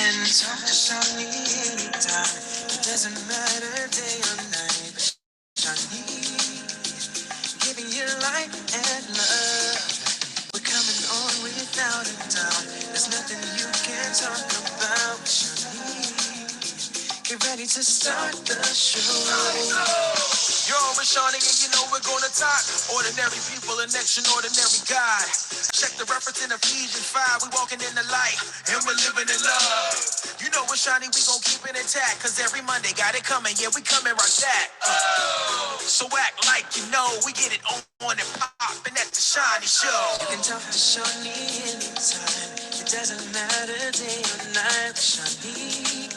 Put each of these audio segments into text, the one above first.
can talk to Shani anytime. It doesn't matter day or night. Shani, giving you light and love. We're coming on without a doubt. There's nothing you can't talk about. Shani, get ready to start the show. You're on with Shani and you know we're gonna talk. Ordinary people and extraordinary God. Check the reference in Ephesians 5. We walking in the light and we're living in love. You know with Shani we gon' keep it intact. Cause every Monday got it coming. Yeah, we coming right back. So act like you know. We get it on and poppin' at the Shani Show. You can talk to Shani anytime. It doesn't matter day or night. Shani,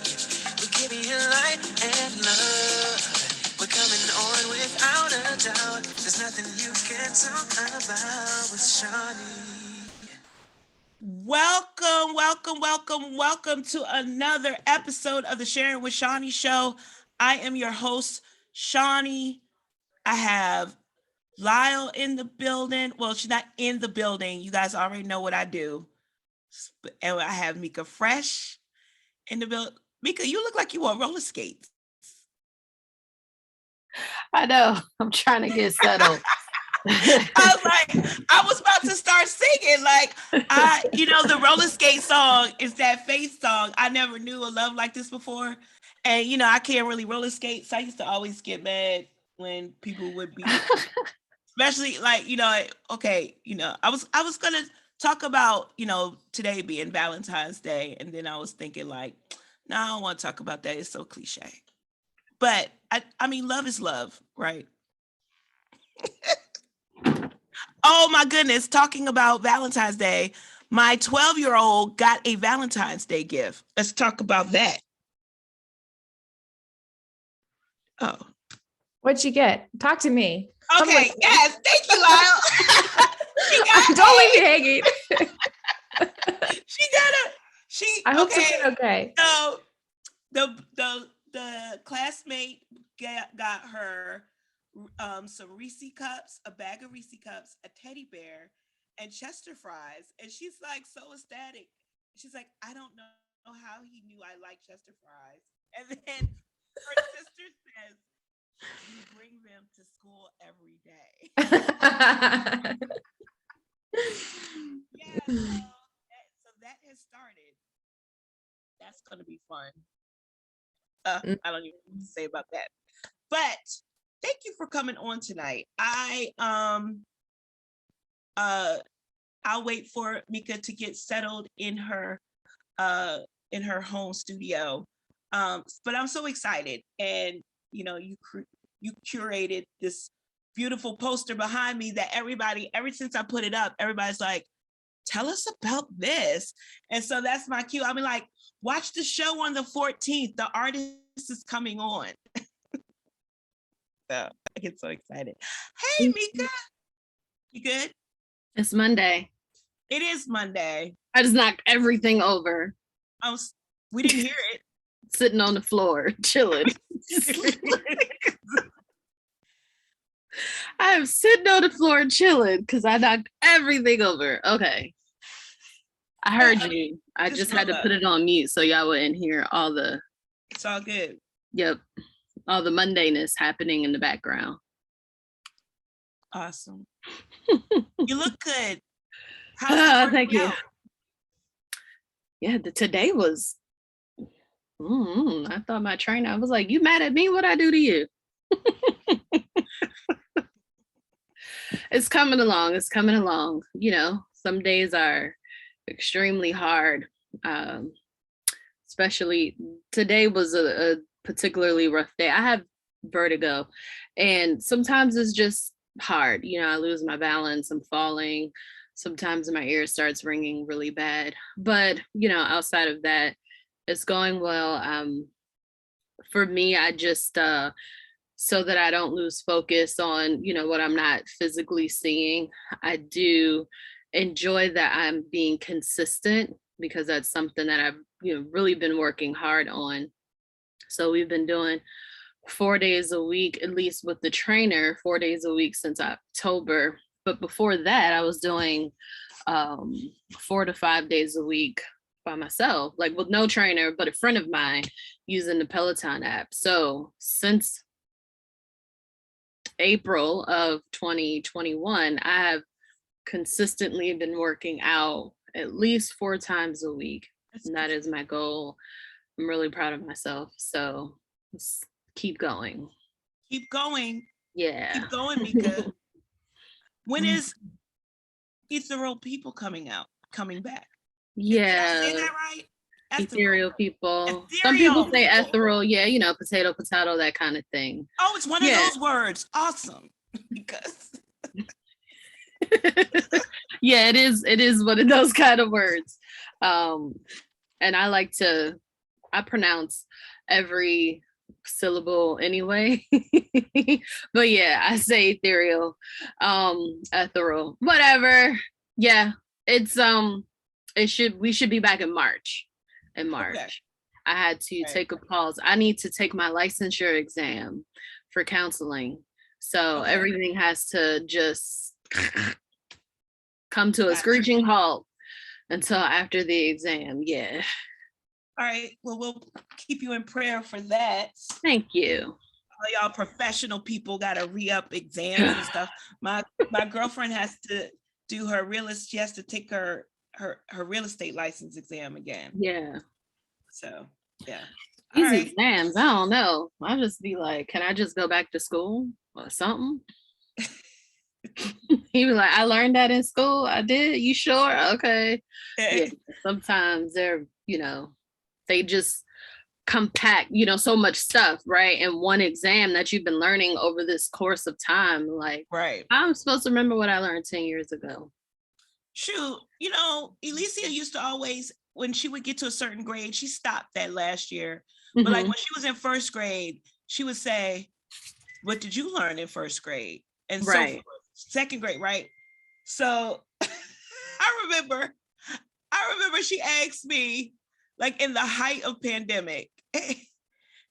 we're giving you light and love. We're coming on without a doubt. There's nothing you can talk about with Shani. Welcome to another episode of the Sharing with Shani Show. I am your host, Shani. I have Lyle in the building. Well, she's not in the building. You guys already know what I do. And I have Mika Fresh in the building. Mika, you look like you want roller skates. I know. I'm trying to get settled. I was about to start singing. The roller skate song is that Faith song. I never knew a love like this before. And, I can't really roller skate. So I used to always get mad when people would be, especially I was going to talk about, today being Valentine's Day. And then I was thinking no, I don't want to talk about that. It's so cliche. But I mean, love is love, right? Oh my goodness, talking about Valentine's Day, my 12-year-old got a Valentine's Day gift. Let's talk about that. Oh. What'd you get? Talk to me. Okay, yes, thank you, Lyle. Don't leave me hanging. I hope something okay. So the classmate got her some Reese cups, a bag of Reese cups, a teddy bear, and Chester fries. And she's like so ecstatic. She's like, I don't know how he knew I like Chester fries. And then her sister says, you bring them to school every day. So that has started. That's going to be fun. I don't even know what to say about that. But thank you for coming on tonight. I'll wait for Mika to get settled in her home studio. But I'm so excited, and you curated this beautiful poster behind me that ever since I put it up, everybody's like, tell us about this. And so that's my cue. I mean, watch the show on the 14th. The artist is coming on. So I get so excited. Hey, Mika. You good? It's Monday. It is Monday. I just knocked everything over. We didn't hear it. Sitting on the floor, chilling. I am sitting on the floor chilling because I knocked everything over. Okay. I heard you. I just had to put it on mute so y'all wouldn't hear all the... It's all good. Yep. All the mundaneness happening in the background. Awesome. You look good. Thank you. Yeah, today was... I thought my trainer, I was like, you mad at me? What'd I do to you? It's coming along. Some days are extremely hard. Especially today was a particularly rough day. I have vertigo, and sometimes it's just hard. I lose my balance. I'm falling. Sometimes my ear starts ringing really bad. But, outside of that, it's going well. For me, I just, so that I don't lose focus on, what I'm not physically seeing, I do enjoy that I'm being consistent, because that's something that I've, really been working hard on. So we've been doing 4 days a week, at least with the trainer, 4 days a week since October. But before that, I was doing 4 to 5 days a week by myself, like with no trainer, but a friend of mine using the Peloton app. So since April of 2021, I have consistently been working out at least 4 times a week. And that is my goal. I'm really proud of myself. So let's keep going. Keep going. Yeah. Keep going, Mika. When is Ethereal People coming back? Yeah. Did I say that right? Ethereal people. Ethereal Some people say people. ethereal. Yeah, you know, potato, that kind of thing. Oh, it's one of those words. Awesome. Because yeah, it is one of those kind of words. And I pronounce every syllable anyway. But yeah, I say ethereal, ethereal, whatever. Yeah, it's we should be back in March. Okay. I had to take a pause. I need to take my licensure exam for counseling. So everything has to just come to a screeching halt until after the exam. Yeah. All right. Well, we'll keep you in prayer for that. Thank you. All y'all professional people got to re-up exams and stuff. My girlfriend has to do her she has to take her real estate license exam again. Yeah. So, yeah. These exams, I don't know. I'll just be like, can I just go back to school or something? He was like, I learned that in school. I did. You sure? Okay. Yeah. Sometimes they're, they just compact, so much stuff, right? In one exam that you've been learning over this course of time. Like, right. I'm supposed to remember what I learned 10 years ago. Shoot, Alicia used to always, when she would get to a certain grade, she stopped that last year. But like when she was in first grade, she would say, what did you learn in first grade? And so second grade, right? So I remember she asked me, like in the height of pandemic,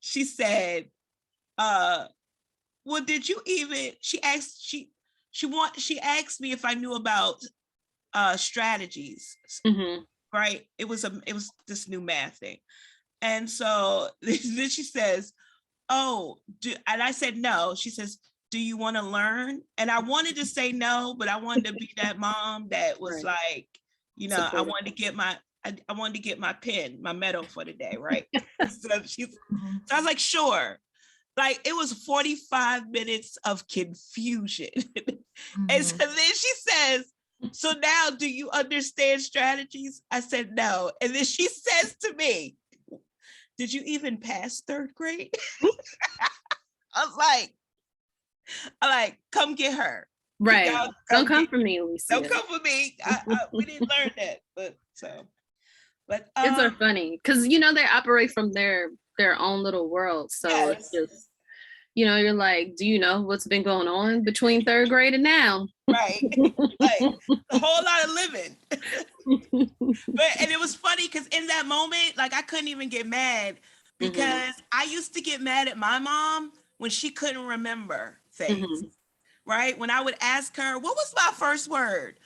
she said, well, did you even, she asked me if I knew about strategies, right? It was this new math thing. And so then she says, and I said, no. She says, do you want to learn? And I wanted to say no, but I wanted to be that mom that was like, I wanted to get my pen, my medal for the day, right? So I was like, sure. Like it was 45 minutes of confusion. And so then she says, so now do you understand strategies? I said, no. And then she says to me, did you even pass third grade? I was like, come get her. Right. Don't come for me, Alicia. Don't come for me. We didn't learn that. But kids are funny because they operate from their own little world. So it's just, you're like, do you know what's been going on between third grade and now? Right. Like a whole lot of living. And it was funny because in that moment, like I couldn't even get mad because I used to get mad at my mom when she couldn't remember things. Right? When I would ask her, what was my first word?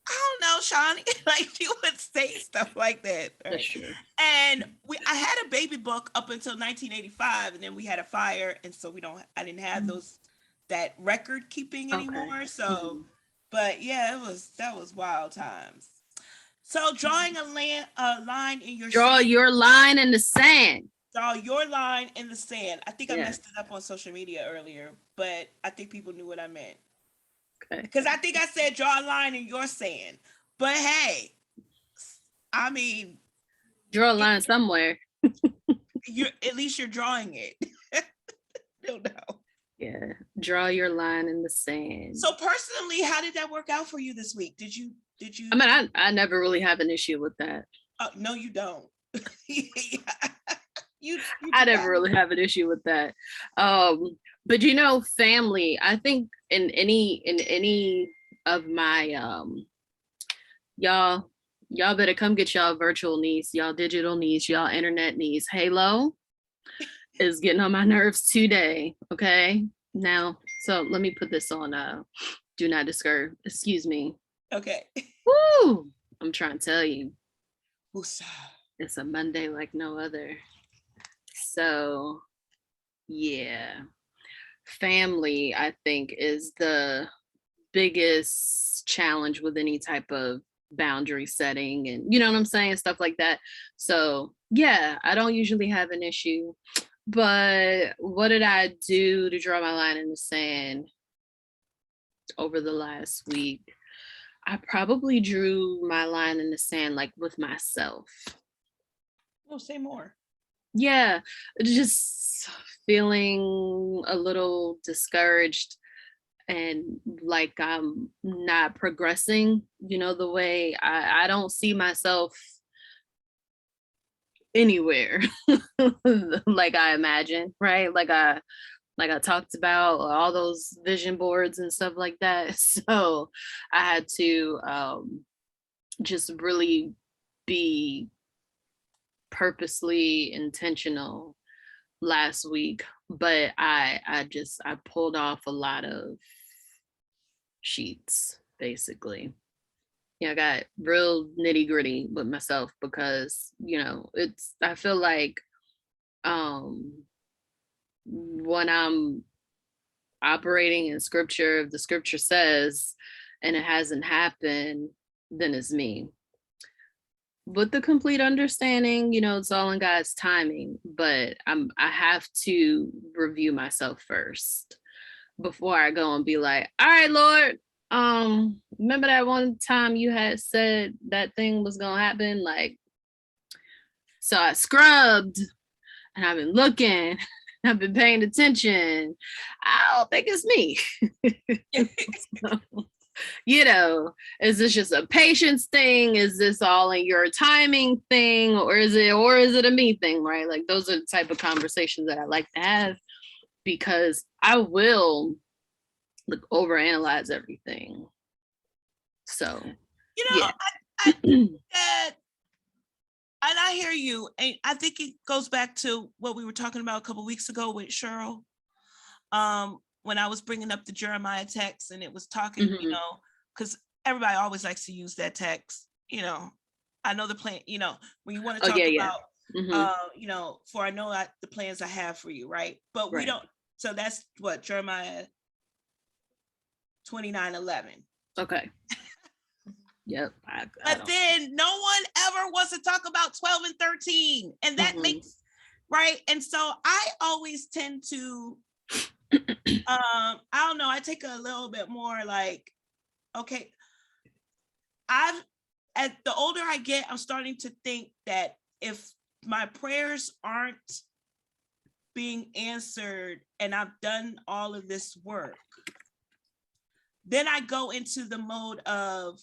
I don't know, Shani. Like she would say stuff like that. Right? That's true. And I had a baby book up until 1985, and then we had a fire, and so I didn't have that record keeping anymore. So, but yeah, that was wild times. So drawing a line in your your line in the sand. Draw your line in the sand. I think I messed it up on social media earlier, but I think people knew what I meant. Okay. Because I think I said draw a line in your sand. But hey, I mean, draw a line somewhere. At least you're drawing it. I don't know. Yeah, draw your line in the sand. So personally, how did that work out for you this week? Did you? I mean, I never really have an issue with that. No, you don't. I never really have an issue with that. But family, I think in any of my y'all better come get y'all virtual niece, y'all digital niece, y'all internet niece. Halo is getting on my nerves today. Okay. Now, so let me put this on do not disturb. Excuse me. Okay. Woo! I'm trying to tell you. Woosah. It's a Monday like no other. So, yeah. Family, I think, is the biggest challenge with any type of boundary setting, and you know what I'm saying, stuff like that. So yeah, I don't usually have an issue, but what did I do to draw my line in the sand over the last week? I probably drew my line in the sand like with myself. Oh, say more. Yeah, just feeling a little discouraged and like I'm not progressing, the way I don't see myself anywhere like I imagined, right? Like I talked about all those vision boards and stuff like that. So I had to just really be purposely intentional last week, but I pulled off a lot of sheets basically. I got real nitty gritty with myself because I feel like when I'm operating in scripture, if the scripture says and it hasn't happened, then it's me. With the complete understanding, it's all in God's timing, but I have to review myself first before I go and be like, all right, Lord, remember that one time you had said that thing was gonna happen? Like, so I scrubbed and I've been looking, I've been paying attention. I don't think it's me. So, is this just a patience thing? Is this all in your timing thing? Or is it a me thing, right? Like those are the type of conversations that I like to have, because I will overanalyze everything. So yeah. I think that, and I hear you, and I think it goes back to what we were talking about a couple weeks ago with Cheryl, when I was bringing up the Jeremiah text, and it was talking, because everybody always likes to use that text. I know the plan. When you want to talk about, for I know the plans I have for you, right? But we don't. So that's what Jeremiah 29:11. Okay. Yep. But then no one ever wants to talk about 12 and 13. And that makes, right? And so I always tend to, I don't know, I take a little bit more like, okay, as the older I get, I'm starting to think that if my prayers aren't being answered and I've done all of this work, then I go into the mode of,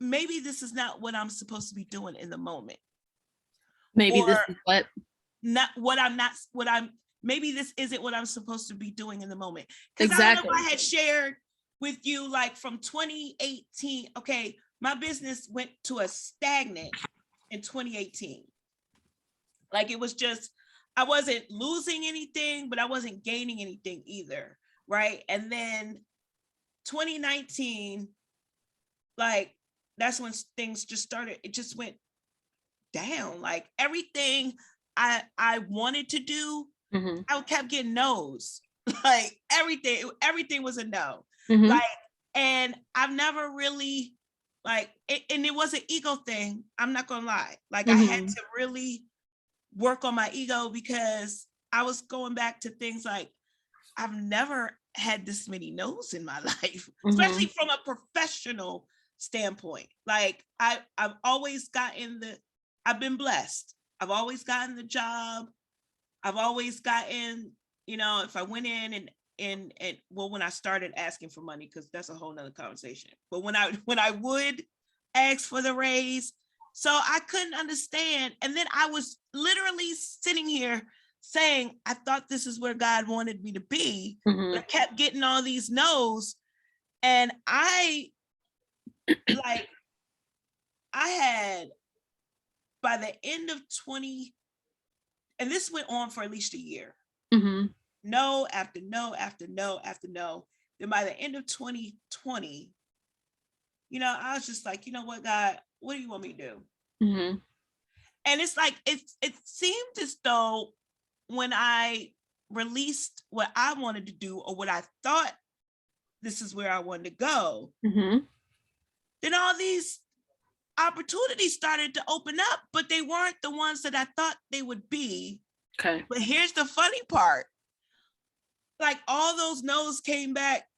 maybe this is not what I'm supposed to be doing in the moment. Maybe this is maybe this isn't what I'm supposed to be doing in the moment. Because exactly. I don't know if I had shared with you, like from 2018, okay, my business went to a stagnant in 2018. Like it was just, I wasn't losing anything, but I wasn't gaining anything either, right? And then 2019, like that's when things just started, it just went down. Like everything I wanted to do, I kept getting no's. Like everything was a no. Like, and I've never really like it, and it was an ego thing. I'm not gonna lie. Like I had to really work on my ego, because I was going back to things like, I've never had this many no's in my life, especially from a professional standpoint. Like I've always I've been blessed. I've always gotten the job. I've always gotten, if I went in and well, when I started asking for money, because that's a whole nother conversation. But when I would ask for the raise, so I couldn't understand. And then I was literally sitting here saying, I thought this is where God wanted me to be, but I kept getting all these no's. And I had, by the end of 20, and this went on for at least a year, no after no after no after no. Then by the end of 2020, you know, I was just like, you know what, God, what do you want me to do? Mm-hmm. And it's like, it seemed as though when I released what I wanted to do or what I thought this is where I wanted to go, Mm-hmm. then all these opportunities started to open up, but they weren't the ones that I thought they would be. Okay. But here's the funny part. Like all those no's came back,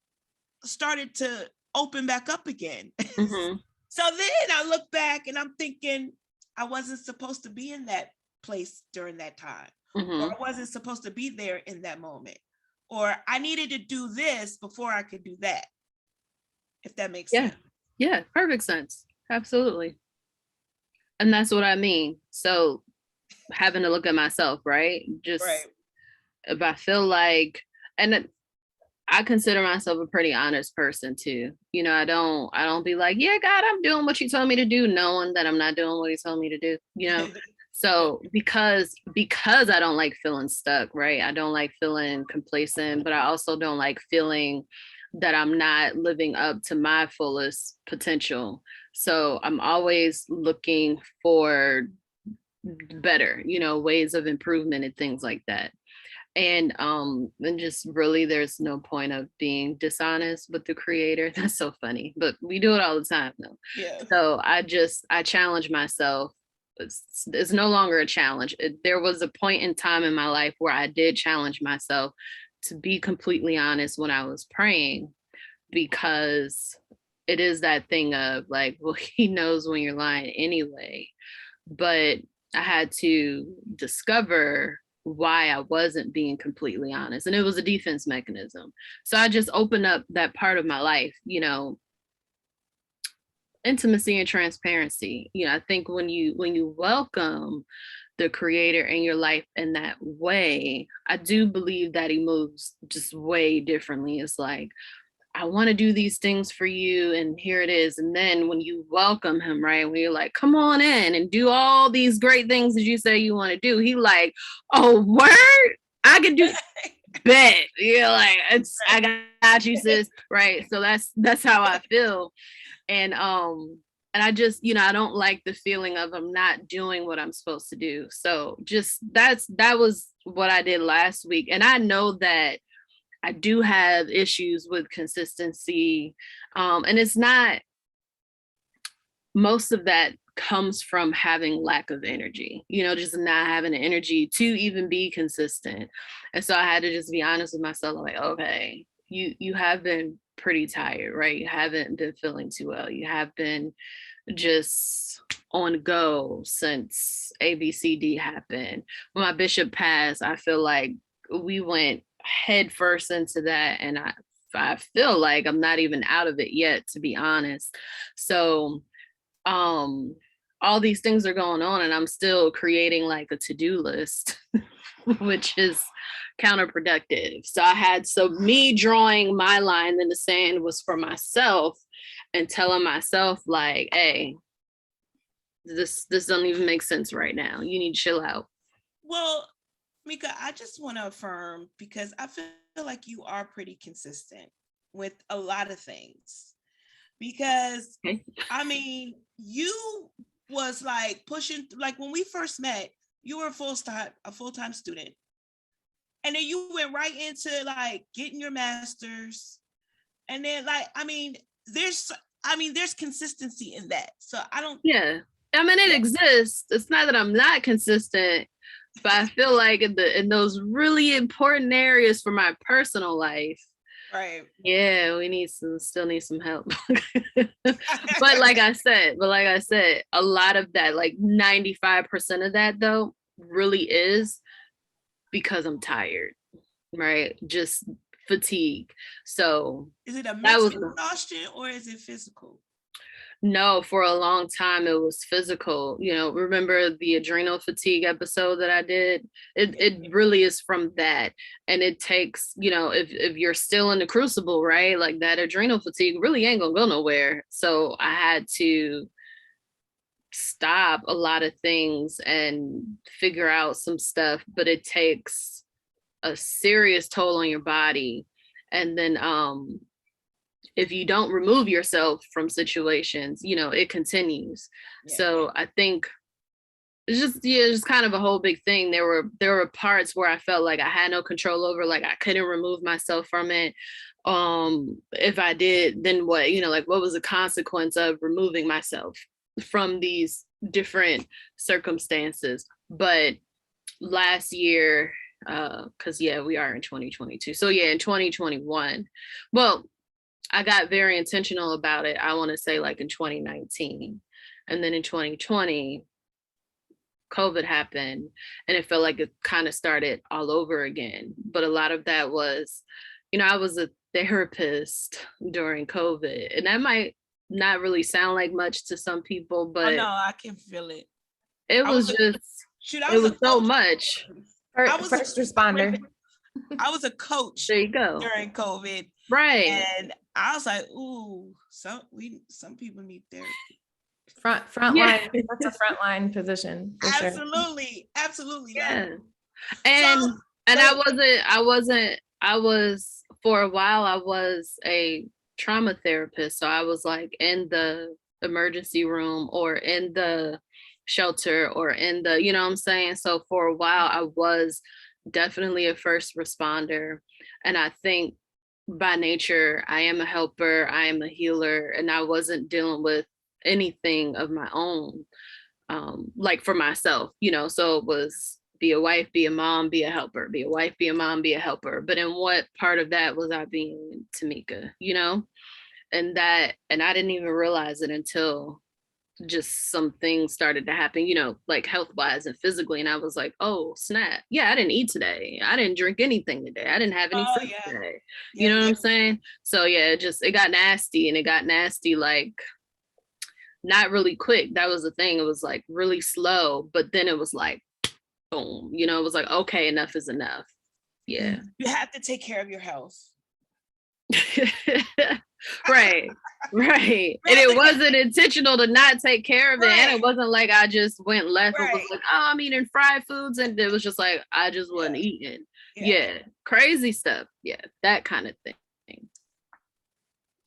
started to open back up again. Mm-hmm. So then I look back and I'm thinking I wasn't supposed to be in that place during that time, Mm-hmm. or I wasn't supposed to be there in that moment, or I needed to do this before I could do that. If that makes sense. Yeah, perfect sense. Absolutely. And that's what I mean. So having to look at myself, right? Just Right. if I feel like, and I consider myself a pretty honest person too. You know, I don't be like, yeah, God, I'm doing what you told me to do, knowing that I'm not doing what he told me to do, you know? So because I don't like feeling stuck, right? I don't like feeling complacent, but I also don't like feeling that I'm not living up to my fullest potential. So I'm always looking for better, you know, ways of improvement and things like that. And just really there's no point of being dishonest with the creator. That's so funny, but we do it all the time though. Yeah. So I challenge myself. It's no longer a challenge. There was a point in time in my life where I did challenge myself to be completely honest when I was praying, because it is that thing of like, well, he knows when you're lying anyway. But I had to discover why I wasn't being completely honest. And it was a defense mechanism. So I just opened up that part of my life, you know, intimacy and transparency. You know, I think when you welcome the creator in your life in that way, I do believe that he moves just way differently. It's like, I want to do these things for you, and here it is. And then when you welcome him, right, when you're like, come on in and do all these great things that you say you want to do, he like, oh, word, I can do bet. You're like, I got you, sis. Right. So that's how I feel. And I just, you know, I don't like the feeling of I'm not doing what I'm supposed to do. So just that was what I did last week. And I know that I do have issues with consistency. And it's not, most of that comes from having lack of energy, you know, just not having the energy to even be consistent. And so I had to just be honest with myself, like, okay, you have been pretty tired, right? You haven't been feeling too well. You have been just on go since ABCD happened. When my bishop passed, I feel like we went head first into that, and I feel like I'm not even out of it yet, to be honest. So all these things are going on, and I'm still creating like a to-do list, which is counterproductive. So me drawing my line in the sand was for myself and telling myself like, hey, this doesn't even make sense right now. You need to chill out. Well, Mika, I just want to affirm, because I feel like you are pretty consistent with a lot of things. Because Okay. I mean, you was like pushing, like when we first met, you were a full-time student. And then you went right into like getting your master's. And then like, there's consistency in that. So I don't. Yeah. I mean, it exists. It's not that I'm not consistent, but I feel like in those really important areas for my personal life, Right. yeah, we still need some help. But like I said, a lot of that, like 95% of that though, really is because I'm tired, right? Just fatigue. So is it a that was mental exhaustion or is it physical? No, for a long time it was physical. You know, remember the adrenal fatigue episode that I did? It really is from that. And it takes, you know, if you're still in the crucible, right? Like that adrenal fatigue really ain't gonna go nowhere. So I had to stop a lot of things and figure out some stuff, but it takes a serious toll on your body. And then if you don't remove yourself from situations, you know, it continues. Yeah. So I think it's just kind of a whole big thing. There were parts where I felt like I had no control over, like I couldn't remove myself from it. If I did, then what, you know, like what was the consequence of removing myself from these different circumstances? But last year, because yeah, we are in 2022. So yeah, in 2021, well, I got very intentional about it. I want to say like in 2019. And then in 2020, COVID happened and it felt like it kind of started all over again. But a lot of that was, you know, I was a therapist during COVID, and that might not really sound like much to some people, Oh but no, I can feel it. it I was was just, shoot. I it was a was so coach. much. I was First responder. I was a coach There you go. during COVID, Right. and I was like, "Ooh, some people need therapy." Front Yeah. line. That's a frontline position for sure. Absolutely, absolutely. Yeah. Like, And so, and but I was for a while I was a trauma therapist. So I was like in the emergency room or in the shelter or in the, you know what I'm saying? So for a while I was definitely a first responder. And I think by nature I am a helper, I am a healer, and I wasn't dealing with anything of my own, like for myself, you know. So it was be a wife, be a mom, be a helper, be a wife, be a mom, be a helper. But in what part of that was I being Tamika, you know? And I didn't even realize it until just some things started to happen, you know, like health wise and physically. And I was like, oh, snap. Yeah, I didn't eat today. I didn't drink anything today. I didn't have any oh fruit yeah, today. You yeah, know what yeah. I'm saying? So yeah, it got nasty, and it got nasty like not really quick. That was the thing. It was like really slow, but then it was like boom, you know, it was like, okay, enough is enough. Yeah. You have to take care of your health. Right. Right. And it wasn't intentional to not take care of it. And it wasn't like I just went left and was like, oh, I'm eating fried foods. And it was just like, I just wasn't eating. Yeah. Crazy stuff. Yeah. That kind of thing.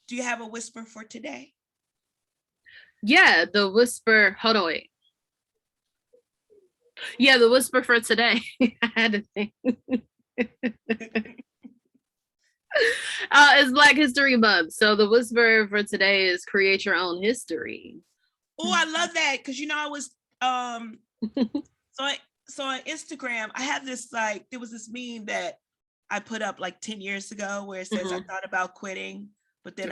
Do you have a whisper for today? Yeah. The whisper. Hold on, wait. Yeah. The whisper for today. I had to think. It's Black History Month. So the whisper for today is create your own history. Oh, I love that, because you know I was so on Instagram I had this, like, there was this meme that I put up like 10 years ago where it says I thought about quitting, but then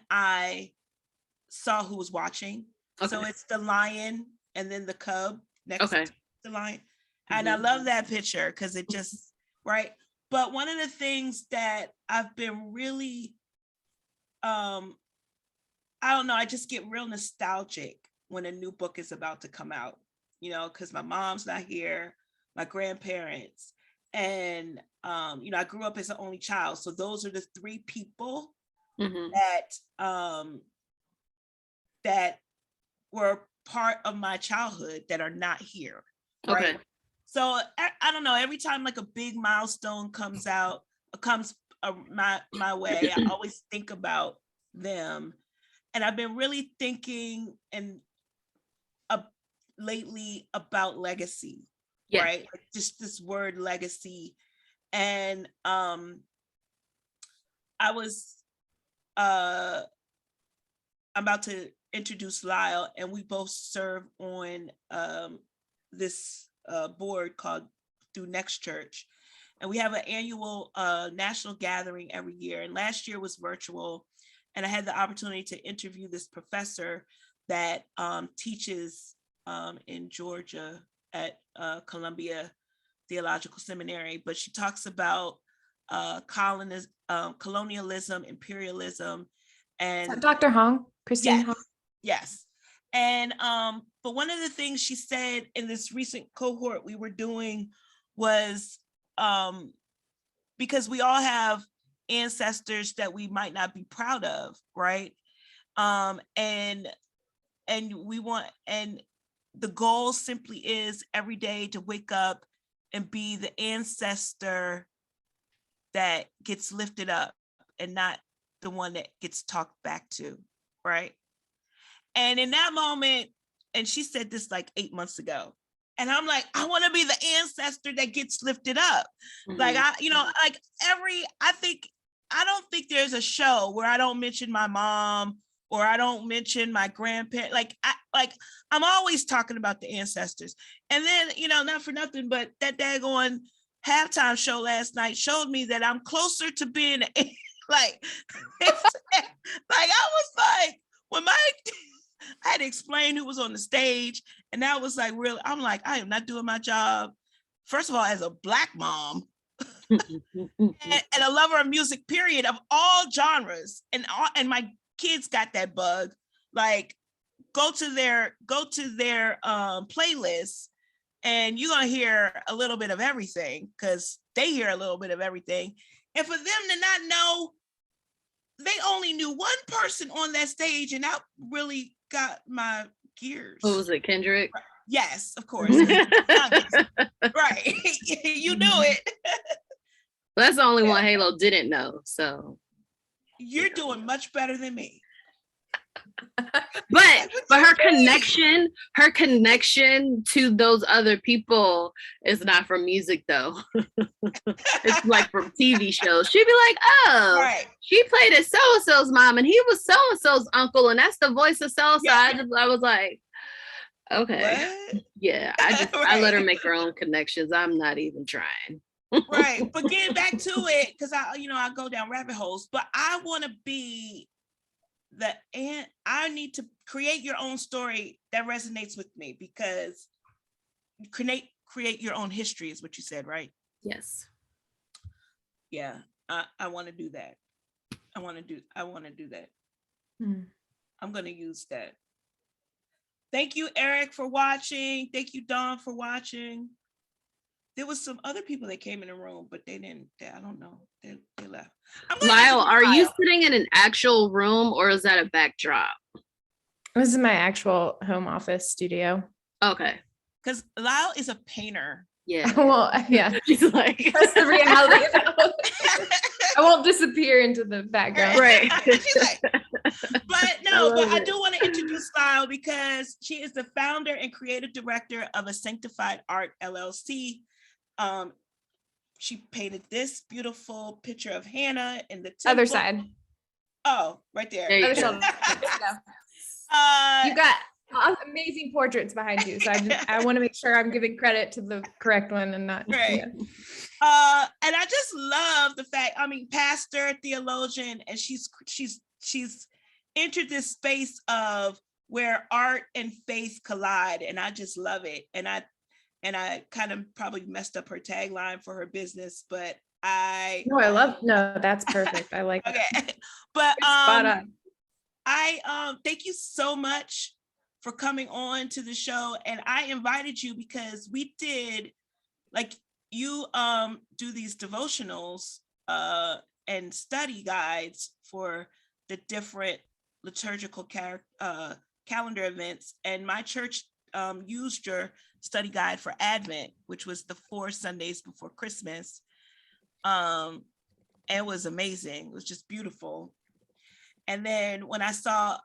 I saw who was watching. So it's the lion and then the cub next to the lion. And I love that picture because it just right. But one of the things that I've been really I don't know, I just get real nostalgic when a new book is about to come out, you know, because my mom's not here, my grandparents, and you know, I grew up as an only child. So those are the three people that were part of my childhood that are not here. Right. So I don't know, every time like a big milestone comes my way, I always think about them. And I've been really thinking lately about legacy, right? Like just this word legacy. And I'm about to introduce Lisle, and we both serve on this board called Through Next Church. And we have an annual national gathering every year. And last year was virtual. And I had the opportunity to interview this professor that teaches in Georgia at Columbia Theological Seminary. But she talks about colonialism, imperialism, and Dr. Hong, Christine Hong. Yes. And but one of the things she said in this recent cohort we were doing was because we all have ancestors that we might not be proud of, right? And we want, and the goal simply is every day to wake up and be the ancestor that gets lifted up and not the one that gets talked back to, right? And in that moment, and she said this like 8 months ago, and I'm like, I want to be the ancestor that gets lifted up. Like I don't think there's a show where I don't mention my mom or I don't mention my grandparent. I'm always talking about the ancestors. And then, not for nothing, but that daggone halftime show last night showed me that I'm closer to being like, I was like, when I had to explain who was on the stage, and that was like really, I'm like, I am not doing my job. First of all, as a Black mom and a lover of music, period, of all genres, and my kids got that bug. Like, go to their playlist, and you're gonna hear a little bit of everything because they hear a little bit of everything. And for them to not know, they only knew one person on that stage, and that really got my gears. What was it, Kendrick? Yes, of course. Right. You knew it. Well, that's the only one Halo didn't know. So you're doing much better than me. But her connection to those other people is not from music though. It's like from TV shows. She'd be like, oh, right. She played at so-and-so's mom and he was so-and-so's uncle and that's the voice of so-and-so. Yeah. I was like, okay. What? Yeah, I let her make her own connections. I'm not even trying. Right. But getting back to it, because I go down rabbit holes, but I want to be I need to create your own story that resonates with me, because create your own history is what you said, right? Yes. Yeah, I want to do that. I want to do that. I'm going to use that. Thank you, Eric, for watching. Thank you, Dawn, for watching. There was some other people that came in the room, but they didn't. I don't know. They left. Lyle, are you sitting in an actual room or is that a backdrop? This is my actual home office studio. Okay. Because Lyle is a painter. Yeah. Well, yeah. She's like, that's the reality. I won't disappear into the background. Right. But I do want to introduce Lyle because she is the founder and creative director of A Sanctified Art LLC. She painted this beautiful picture of Hannah in the temple. Other side. Oh, right there. Other side. You got amazing portraits behind you, so I want to make sure I'm giving credit to the correct one and not right. Yeah. And I just love the fact. Pastor, theologian, and she's entered this space of where art and faith collide, and I just love it. And I kind of probably messed up her tagline for her business, but that's perfect. I like okay. That. But spot on. I thank you so much for coming on to the show, and I invited you because we did, like, you do these devotionals and study guides for the different liturgical calendar events, and my church used your study guide for Advent, which was the 4 Sundays before Christmas. It was amazing. It was just beautiful. And then when I saw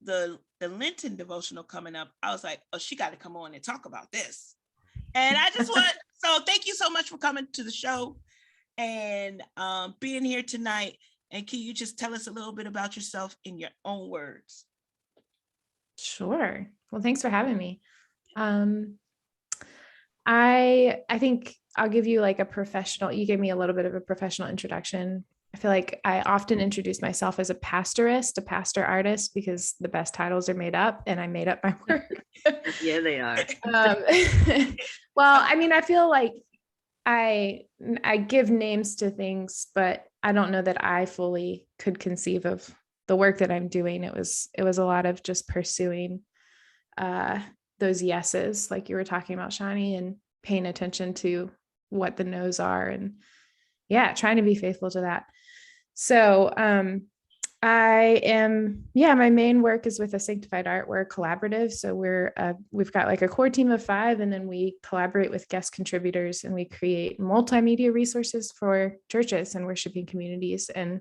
the Lenten devotional coming up, I was like, oh, she got to come on and talk about this. And I just so thank you so much for coming to the show and being here tonight. And can you just tell us a little bit about yourself in your own words? Sure. Well, thanks for having me. I think I'll give you like you gave me a little bit of a professional introduction. I feel like I often introduce myself as a pastorist, a pastor artist, because the best titles are made up and I made up my work. Yeah, they are. Well, I feel like I give names to things, but I don't know that I fully could conceive of the work that I'm doing. It was a lot of just pursuing those yeses, like you were talking about, Shani, and paying attention to what the no's are, and trying to be faithful to that. So my main work is with A Sanctified Art. We're a collaborative. So we've got like a core team of 5, and then we collaborate with guest contributors, and we create multimedia resources for churches and worshiping communities. And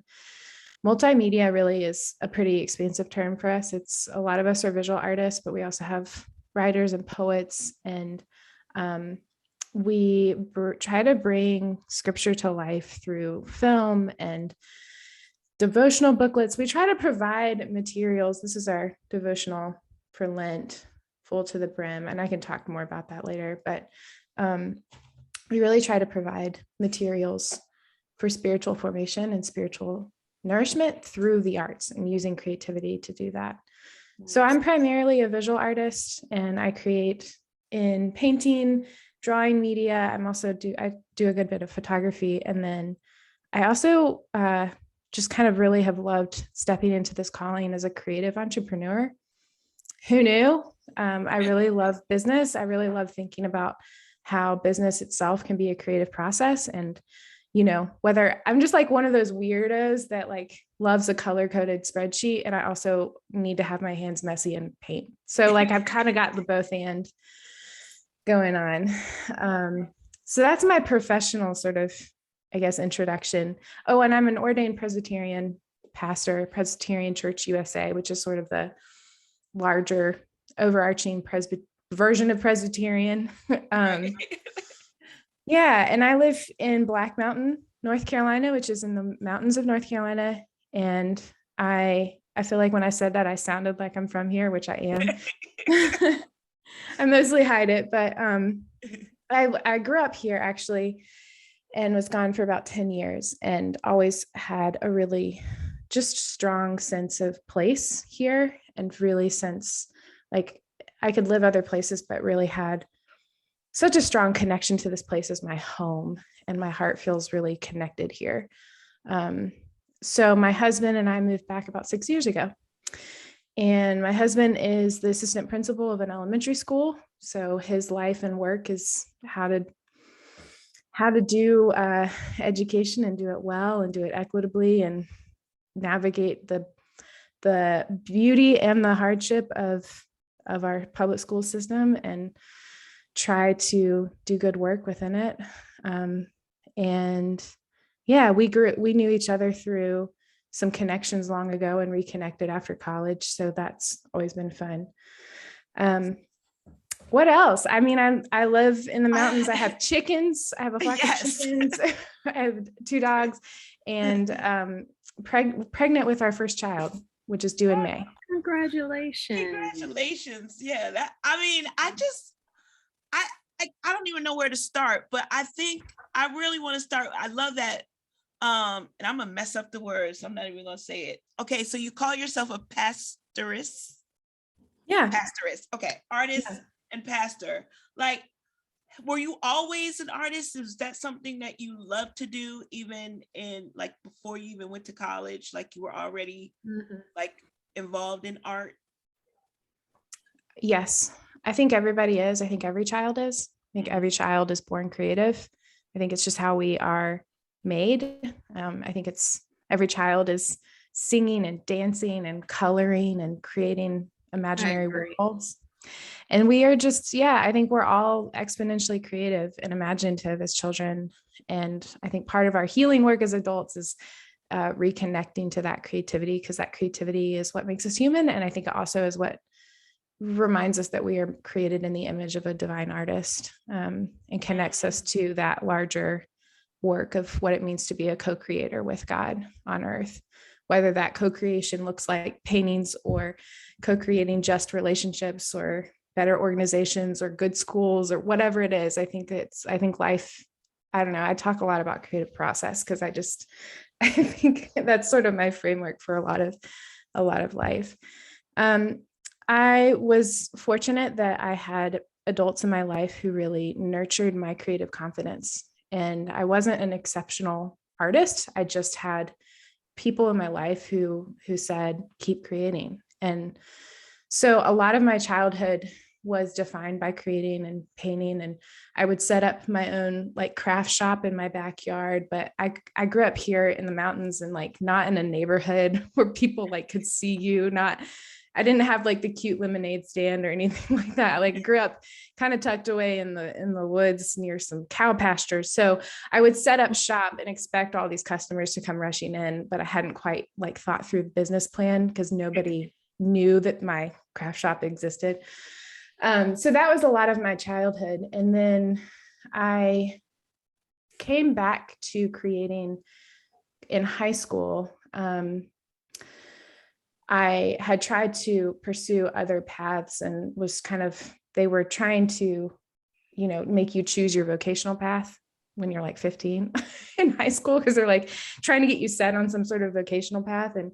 multimedia really is a pretty expansive term for us. It's a lot of us are visual artists, but we also have writers and poets, and we try to bring scripture to life through film and devotional booklets. We try to provide materials. This is our devotional for Lent, Full to the Brim, and I can talk more about that later, but we really try to provide materials for spiritual formation and spiritual nourishment through the arts, and using creativity to do that. So I'm primarily a visual artist, and I create in painting, drawing media. I do a good bit of photography. And then I also just kind of really have loved stepping into this calling as a creative entrepreneur. Who knew? I really love business. I really love thinking about how business itself can be a creative process. And, whether I'm just like one of those weirdos that like loves a color-coded spreadsheet, and I also need to have my hands messy and paint. So like I've kind of got the both and going on. So that's my professional sort of, I guess, introduction. Oh, and I'm an ordained Presbyterian pastor, Presbyterian Church USA, which is sort of the larger overarching version of Presbyterian. Yeah. And I live in Black Mountain, North Carolina, which is in the mountains of North Carolina. And I feel like when I said that, I sounded like I'm from here, which I am. I mostly hide it, but I grew up here actually, and was gone for about 10 years, and always had a really just strong sense of place here, and really sense like I could live other places, but really had such a strong connection to this place as my home, and my heart feels really connected here. So my husband and I moved back about 6 years ago. And my husband is the assistant principal of an elementary school. So his life and work is how to do education, and do it well, and do it equitably, and navigate the beauty and the hardship of our public school system, and try to do good work within it. And yeah, we knew each other through some connections long ago, and reconnected after college. So that's always been fun. What else? I mean, I live in the mountains. I have chickens. I have a flock of chickens. I have 2 dogs, and pregnant with our first child, which is due in May. Congratulations. Yeah. I don't even know where to start, but I think I really want to start. I love that. And I'm gonna mess up the words, so I'm not even gonna say it. Okay, so you call yourself a pastorist? Yeah. Pastorist. Okay, artist and pastor. Like, were you always an artist? Is that something that you love to do, even in like before you even went to college? Like you were already like involved in art? Yes, I think everybody is. I think every child is. I think every child is born creative. I think it's just how we are made. I think every child is singing and dancing and coloring and creating imaginary worlds. And we are just, I think we're all exponentially creative and imaginative as children. And I think part of our healing work as adults is reconnecting to that creativity, because that creativity is what makes us human. And I think it also is what reminds us that we are created in the image of a divine artist, and connects us to that larger work of what it means to be a co-creator with God on earth, whether that co-creation looks like paintings, or co-creating just relationships, or better organizations, or good schools, or whatever it is. I think life, I don't know, I talk a lot about creative process because I think that's sort of my framework for a lot of life. I was fortunate that I had adults in my life who really nurtured my creative confidence. And I wasn't an exceptional artist. I just had people in my life who said, keep creating. And so a lot of my childhood was defined by creating and painting. And I would set up my own like craft shop in my backyard. But I grew up here in the mountains, and like not in a neighborhood where people like could see you, I didn't have like the cute lemonade stand or anything like that. Like grew up kind of tucked away in the woods near some cow pastures. So I would set up shop and expect all these customers to come rushing in, but I hadn't quite like thought through the business plan because nobody knew that my craft shop existed. So that was a lot of my childhood. And then I came back to creating in high school. I had tried to pursue other paths and was they were trying to, make you choose your vocational path when you're like 15 in high school, because they're like trying to get you set on some sort of vocational path. And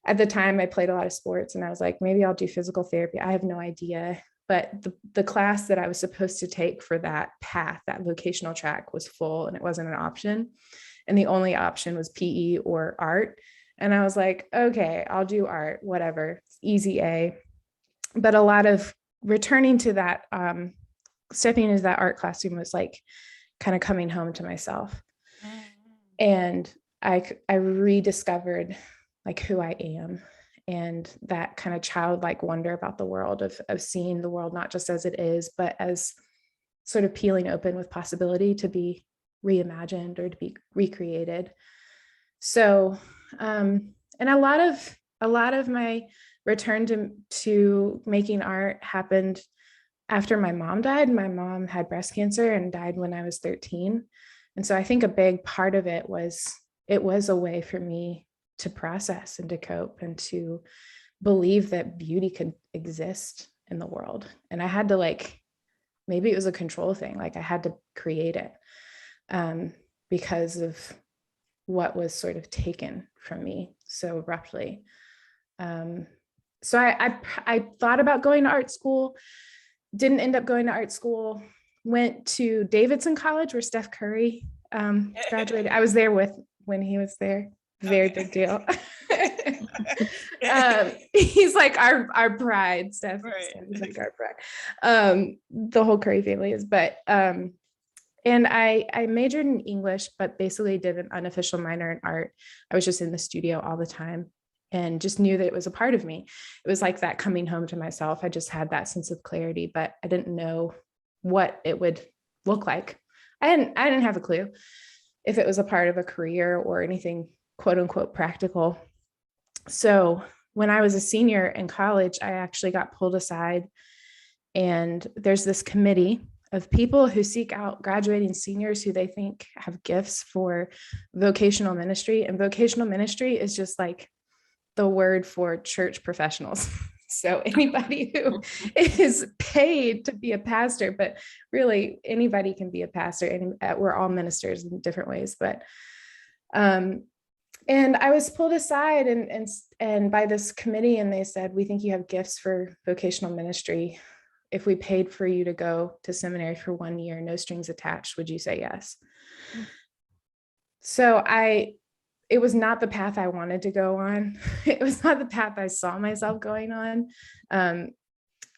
at the time I played a lot of sports and I was like, maybe I'll do physical therapy. I have no idea. But the class that I was supposed to take for that path, that vocational track, was full and it wasn't an option. And the only option was PE or art. And I was like, okay, I'll do art, whatever, easy A. But a lot of returning to that, stepping into that art classroom was like kind of coming home to myself. And I rediscovered like who I am and that kind of childlike wonder about the world of seeing the world, not just as it is, but as sort of peeling open with possibility to be reimagined or to be recreated. So, and a lot of my return to making art happened after my mom died. My mom had breast cancer and died when I was 13. And so I think a big part of it was a way for me to process and to cope and to believe that beauty could exist in the world. And I had to maybe it was a control thing. Like I had to create it because of what was sort of taken from me so abruptly. So I thought about going to art school, didn't end up going to art school, went to Davidson College where Steph Curry graduated. I was there when he was there. Very big deal. He's like our pride, Steph. Steph is like our pride. The whole Curry family is, but and I majored in English, but basically did an unofficial minor in art. I was just in the studio all the time and just knew that it was a part of me. It was like that coming home to myself. I just had that sense of clarity, but I didn't know what it would look like. I didn't have a clue if it was a part of a career or anything quote unquote practical. So when I was a senior in college, I actually got pulled aside, and there's this committee of people who seek out graduating seniors who they think have gifts for vocational ministry. And vocational ministry is just like the word for church professionals. So anybody who is paid to be a pastor, but really anybody can be a pastor, and we're all ministers in different ways. But and I was pulled aside and by this committee, and they said, we think you have gifts for vocational ministry. If we paid for you to go to seminary for 1 year, no strings attached, would you say yes? So it was not the path I wanted to go on. It was not the path I saw myself going on.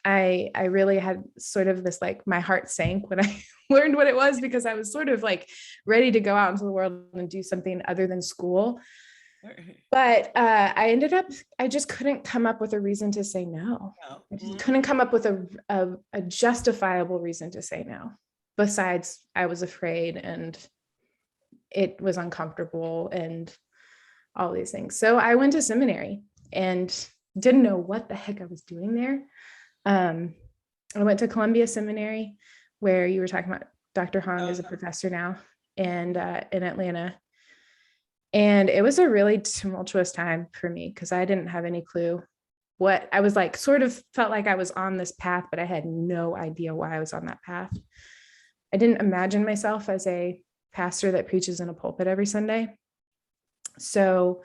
I really had sort of this, like, my heart sank when I learned what it was, because I was sort of like ready to go out into the world and do something other than school. But I just couldn't come up with a reason to say no. I just couldn't come up with a justifiable reason to say no. Besides, I was afraid and it was uncomfortable and all these things. So I went to seminary and didn't know what the heck I was doing there. I went to Columbia Seminary, where you were talking about Dr. Hong is a professor now, and in Atlanta. And it was a really tumultuous time for me because I didn't have any clue what I was like, sort of felt like I was on this path, but I had no idea why I was on that path. I didn't imagine myself as a pastor that preaches in a pulpit every Sunday. So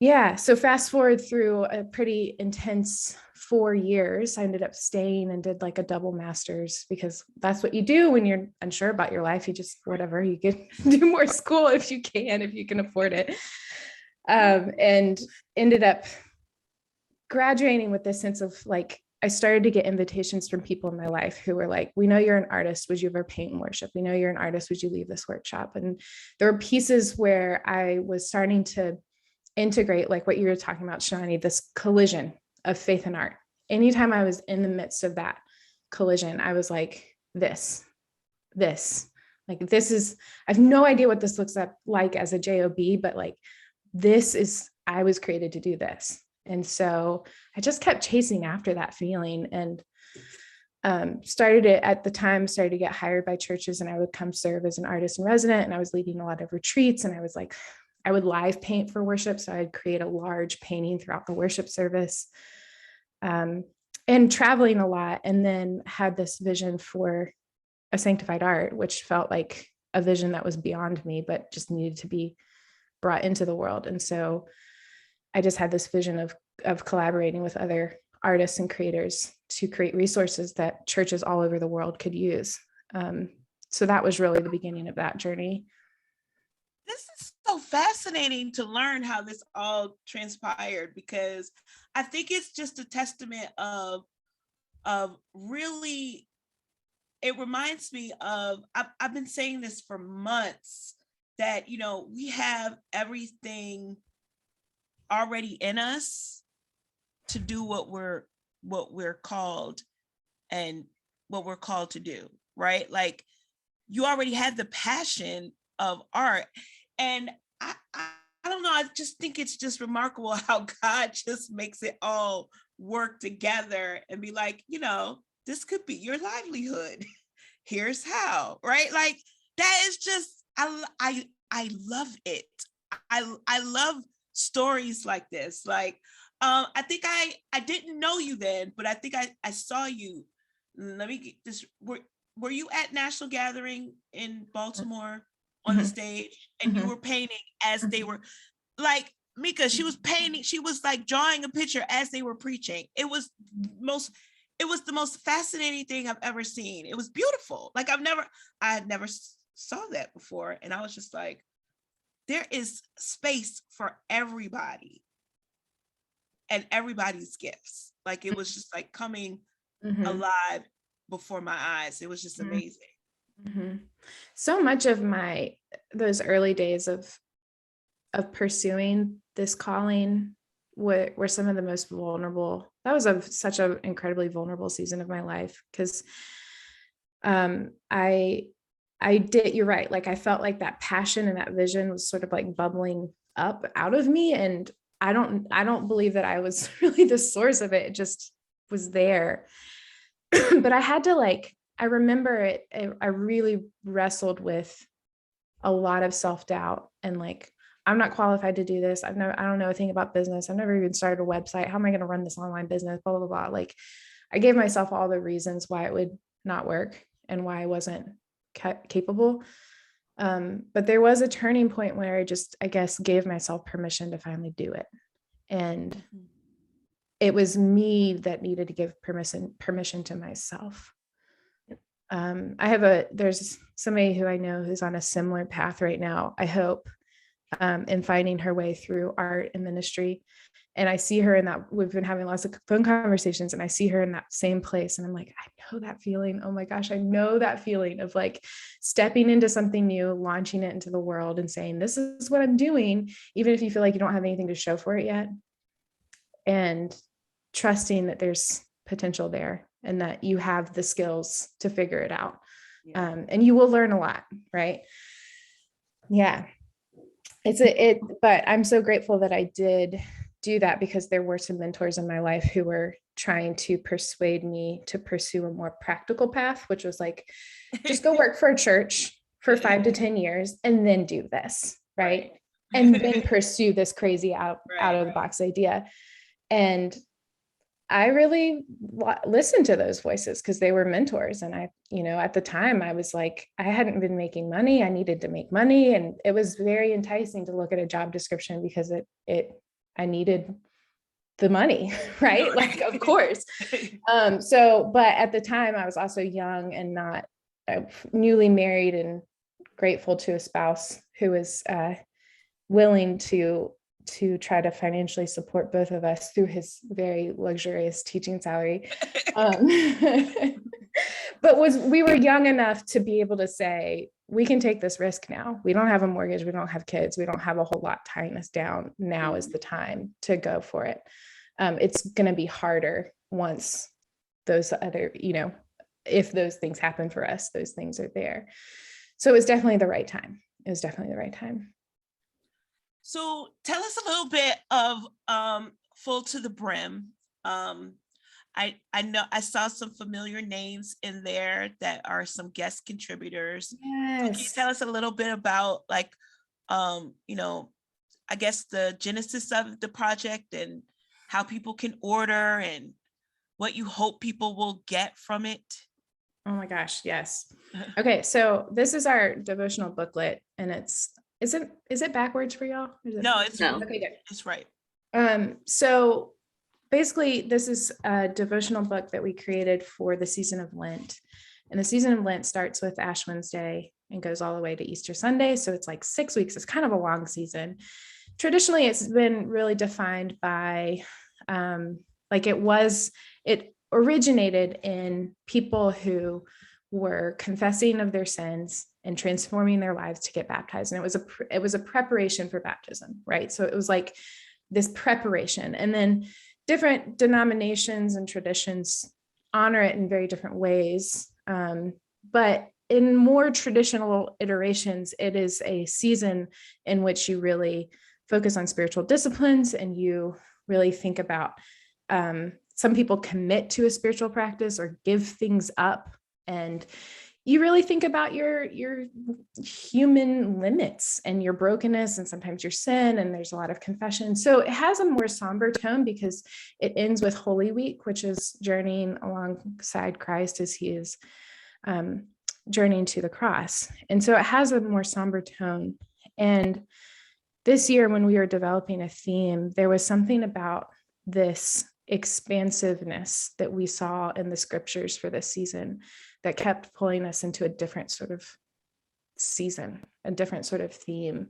yeah, so fast forward through a pretty intense 4 years, I ended up staying and did like a double master's, because that's what you do when you're unsure about your life. You just, whatever, you can do more school if you can afford it. And ended up graduating with this sense of like, I started to get invitations from people in my life who were like, we know you're an artist. Would you ever paint and worship? We know you're an artist. Would you leave this workshop? And there were pieces where I was starting to integrate, like what you were talking about, Shani, this collision of faith and art. Anytime I was in the midst of that collision, I was like, this, like, this is, I have no idea what this looks like as a job, but like, this is, I was created to do this. And so I just kept chasing after that feeling, and started to get hired by churches, and I would come serve as an artist in resident, and I was leading a lot of retreats, and I was like, I would live paint for worship. So I'd create a large painting throughout the worship service, and traveling a lot, and then had this vision for a sanctified art, which felt like a vision that was beyond me, but just needed to be brought into the world. And so I just had this vision of collaborating with other artists and creators to create resources that churches all over the world could use. So that was really the beginning of that journey. This is so fascinating to learn how this all transpired, because I think it's just a testament of really, it reminds me of, I've been saying this for months, that, you know, we have everything already in us to do what we're called and what we're called to do, right? Like, you already had the passion of art. And I don't know, I just think it's just remarkable how God just makes it all work together and be like, you know, this could be your livelihood. Here's how, right? Like, that is just, I love it. I love stories like this. Like, I think I didn't know you then, but I think I saw you. Let me get this. Were you at National Gathering in Baltimore on the stage, and you were painting as they were, like, Mika, she was painting, she was like drawing a picture as they were preaching. It was the most fascinating thing I've ever seen. It was beautiful. Like, I had never saw that before. And I was just like, there is space for everybody and everybody's gifts. Like, it was just like coming alive before my eyes. It was just amazing. So much of those early days of pursuing this calling were some of the most vulnerable. That was such an incredibly vulnerable season of my life, because I did, you're right. Like, I felt like that passion and that vision was sort of like bubbling up out of me. And I don't believe that I was really the source of it. It just was there. But I had to, like, I remember it, I really wrestled with a lot of self-doubt and like, I'm not qualified to do this. I don't know a thing about business. I've never even started a website. How am I going to run this online business? Blah, blah, blah. Like, I gave myself all the reasons why it would not work and why I wasn't capable. But there was a turning point where I guess, gave myself permission to finally do it. And it was me that needed to give permission to myself. There's somebody who I know who's on a similar path right now, I hope, in finding her way through art and ministry. And I see her in that, we've been having lots of phone conversations, and I see her in that same place. And I'm like, I know that feeling. Oh my gosh, I know that feeling of like stepping into something new, launching it into the world and saying, this is what I'm doing, even if you feel like you don't have anything to show for it yet. And trusting that there's potential there and that you have the skills to figure it out. Yeah. And you will learn a lot, right? Yeah. But I'm so grateful that I did do that, because there were some mentors in my life who were trying to persuade me to pursue a more practical path, which was like, just go work for a church for 5 to 10 years and then do this, right? And then pursue this crazy out of the box idea. And I really listened to those voices because they were mentors. And I, at the time I was like, I hadn't been making money. I needed to make money. And it was very enticing to look at a job description because I needed the money, right? Like, of course. But at the time I was also young and not newly married, and grateful to a spouse who was willing to try to financially support both of us through his very luxurious teaching salary. But we were young enough to be able to say, we can take this risk now. We don't have a mortgage. We don't have kids. We don't have a whole lot tying us down. Now is the time to go for it. It's going to be harder once those other, if those things happen for us, those things are there. So it was definitely the right time. It was definitely the right time. So tell us a little bit of Full to the Brim. I know I saw some familiar names in there that are some guest contributors. So can you tell us a little bit about like, I guess the genesis of the project and how people can order and what you hope people will get from it? Oh my gosh, yes. Okay, so this is our devotional booklet, and is it backwards for y'all? No, it's No. okay, good. It's right. So basically, this is a devotional book that we created for the season of Lent. And the season of Lent starts with Ash Wednesday and goes all the way to Easter Sunday. So it's like 6 weeks. It's kind of a long season. Traditionally, it's been really defined by, it originated in people who were confessing of their sins and transforming their lives to get baptized. And it was a preparation for baptism, right? So it was like this preparation. And then different denominations and traditions honor it in very different ways. But in more traditional iterations, it is a season in which you really focus on spiritual disciplines, and you really think about, some people commit to a spiritual practice or give things up, and you really think about your human limits and your brokenness and sometimes your sin, and there's a lot of confession. So it has a more somber tone because it ends with Holy Week, which is journeying alongside Christ as he is journeying to the cross. And so it has a more somber tone. And this year, when we were developing a theme, there was something about this expansiveness that we saw in the scriptures for this season that kept pulling us into a different sort of season, a different sort of theme.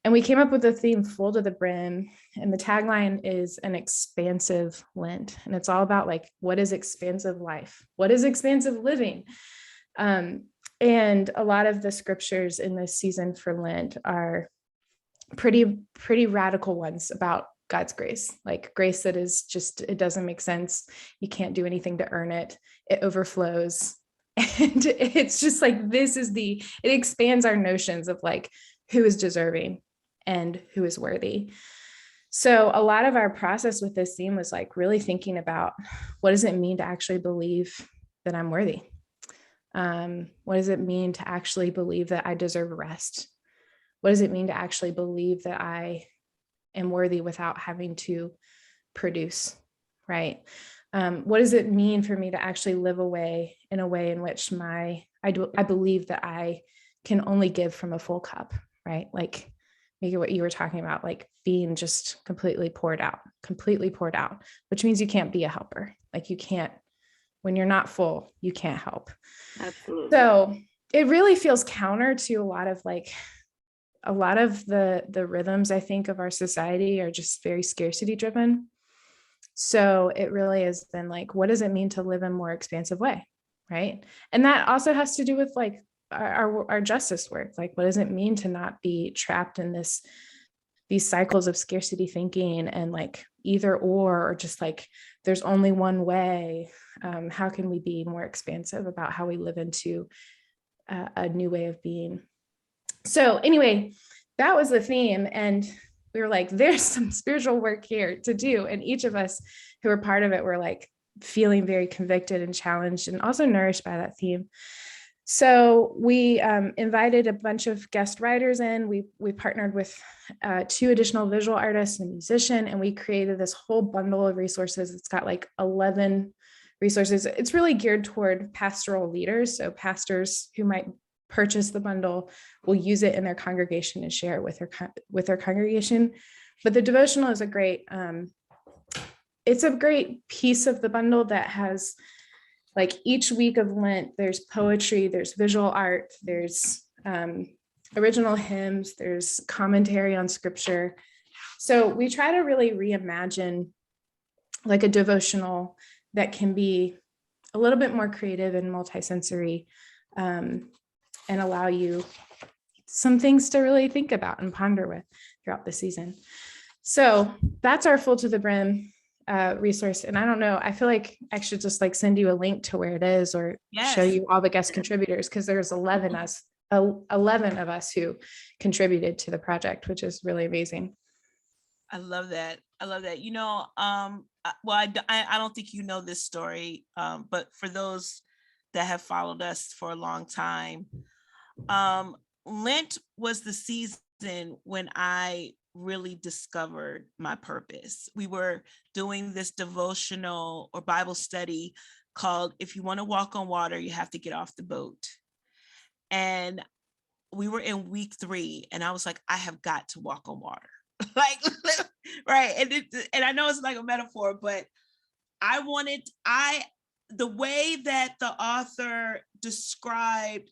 And we came up with a theme, Full to the Brim, and the tagline is an expansive Lent. And it's all about like, what is expansive life? What is expansive living? And a lot of the scriptures in this season for Lent are pretty radical ones about God's grace, like grace that is just, it doesn't make sense. You can't do anything to earn it. It overflows. And it's just like, it expands our notions of like who is deserving and who is worthy. So a lot of our process with this theme was like really thinking about, what does it mean to actually believe that I'm worthy? What does it mean to actually believe that I deserve rest? What does it mean to actually believe that I am worthy without having to produce, right? What does it mean for me to actually live in a way in which I believe that I can only give from a full cup, right? Like maybe what you were talking about, like being just completely poured out, which means you can't be a helper. Like you can't, when you're not full, you can't help. Absolutely. So it really feels counter to a lot of the rhythms, I think, of our society are just very scarcity driven. So it really has been like, what does it mean to live in a more expansive way? Right. And that also has to do with like our justice work. Like, what does it mean to not be trapped in these cycles of scarcity thinking and like either or just like, there's only one way. How can we be more expansive about how we live into a new way of being? So anyway, that was the theme. And we were like, there's some spiritual work here to do. And each of us who were part of it were like feeling very convicted and challenged and also nourished by that theme. So we invited a bunch of guest writers in. We partnered with 2 additional visual artists and a musician, and we created this whole bundle of resources. It's got like 11 resources. It's really geared toward pastoral leaders. So pastors who might purchase the bundle will use it in their congregation and share it with their congregation. But the devotional is it's a great piece of the bundle that has like each week of Lent, there's poetry, there's visual art, there's original hymns, there's commentary on scripture. So we try to really reimagine like a devotional that can be a little bit more creative and multisensory, and allow you some things to really think about and ponder with throughout the season. So that's our Full to the Brim. resource. And I don't know, I feel like I should just like send you a link to where it is, or show you all the guest contributors, because there's 11 of us who contributed to the project, which is really amazing. I love that. I love that. Well, I don't think you know this story, but for those that have followed us for a long time, Lent was the season when I really discovered my purpose. We were doing this devotional or Bible study called "If You Want to Walk on Water, You Have to Get Off the Boat." And we were in week 3, and I was like, I have got to walk on water. Like, right. And I know it's like a metaphor, but the way that the author described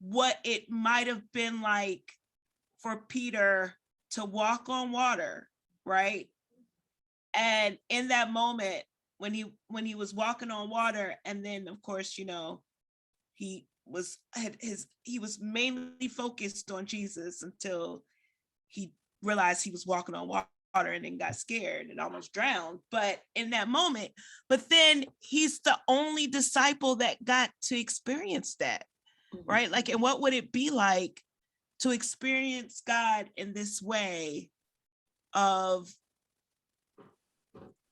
what it might have been like for Peter to walk on water, right? And in that moment, when he was walking on water, and then of course, he was mainly focused on Jesus until he realized he was walking on water and then got scared and almost drowned. But in that moment, but then he's the only disciple that got to experience that, right? Like, and what would it be like to experience God in this way of,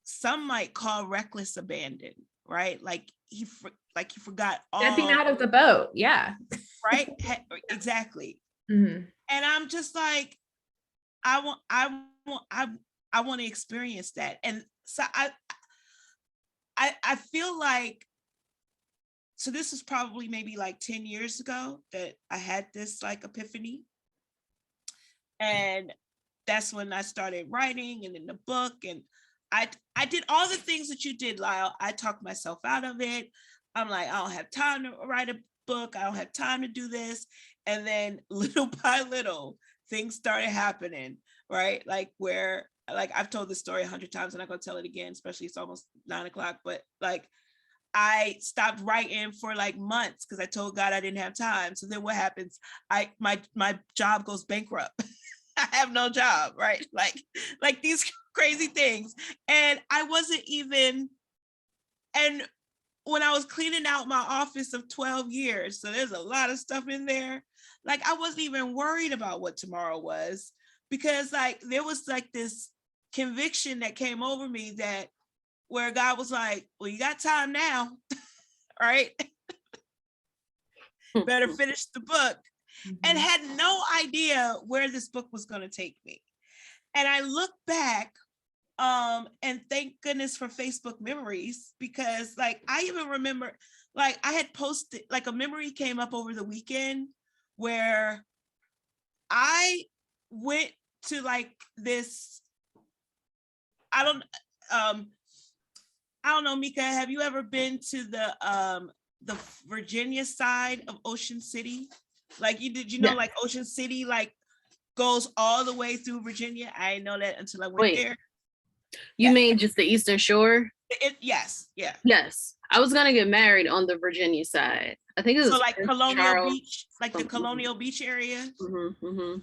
some might call reckless abandon, right? Like he forgot all. Stepping out of the boat, yeah. Right? Exactly. Mm-hmm. And I'm just like, I want to experience that. And so I feel like, so this is probably maybe like 10 years ago that I had this like epiphany. And that's when I started writing and in the book. And I did all the things that you did, Lyle. I talked myself out of it. I'm like, I don't have time to write a book. I don't have time to do this. And then little by little, things started happening, right? Like where, like I've told this story 100 times and I'm going to tell it again, especially it's almost 9:00, but like I stopped writing for like months because I told God I didn't have time. So then what happens? My job goes bankrupt. I have no job, right? Like these crazy things. And I wasn't even, and when I was cleaning out my office of 12 years, so there's a lot of stuff in there, like I wasn't even worried about what tomorrow was, because like there was like this conviction that came over me that where God was like, well, you got time now, right? Better finish the book. And had no idea where this book was going to take me. And I look back, and thank goodness for Facebook memories, because like I even remember, like I had posted, like a memory came up over the weekend where I went to like this, I don't know, Mika, have you ever been to the Virginia side of Ocean City? Like did you know, like Ocean City like goes all the way through Virginia? I didn't know that until I went there. You mean just the Eastern Shore? Yes, yeah. Yes. I was gonna get married on the Virginia side. I think it was so like Colonial Charles. Beach, like the Colonial Beach area. Mm-hmm.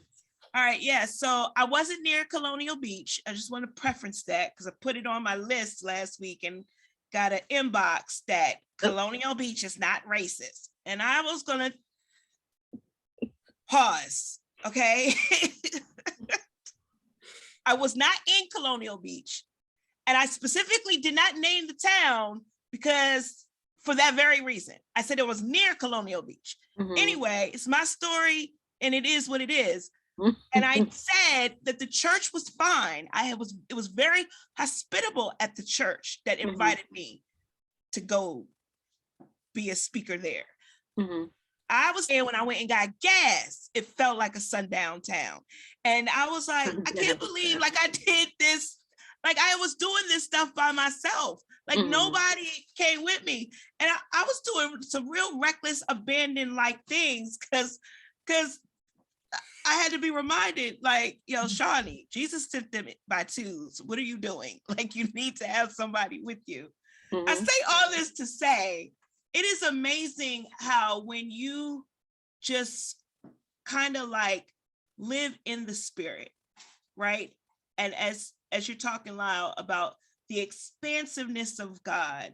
All right, yeah. So I wasn't near Colonial Beach. I just want to preference that because I put it on my list last week and got an inbox that Colonial Beach is not racist. And I was gonna pause, okay? I was not in Colonial Beach. And I specifically did not name the town because for that very reason. I said it was near Colonial Beach. Anyway, it's my story and it is what it is. And I said that the church was fine. It was very hospitable at the church that invited me to go be a speaker there. I was there when I went and got gas. It felt like a sundown town. And I was like, I can't believe like I did this. Like I was doing this stuff by myself. Like nobody came with me. And I was doing some real reckless, abandoned like things because I had to be reminded, like, yo, Shani, Jesus sent them by twos. What are you doing? Like, you need to have somebody with you. I say all this to say, it is amazing how when you just kind of like live in the spirit, right? And as you're talking, Lyle, about the expansiveness of God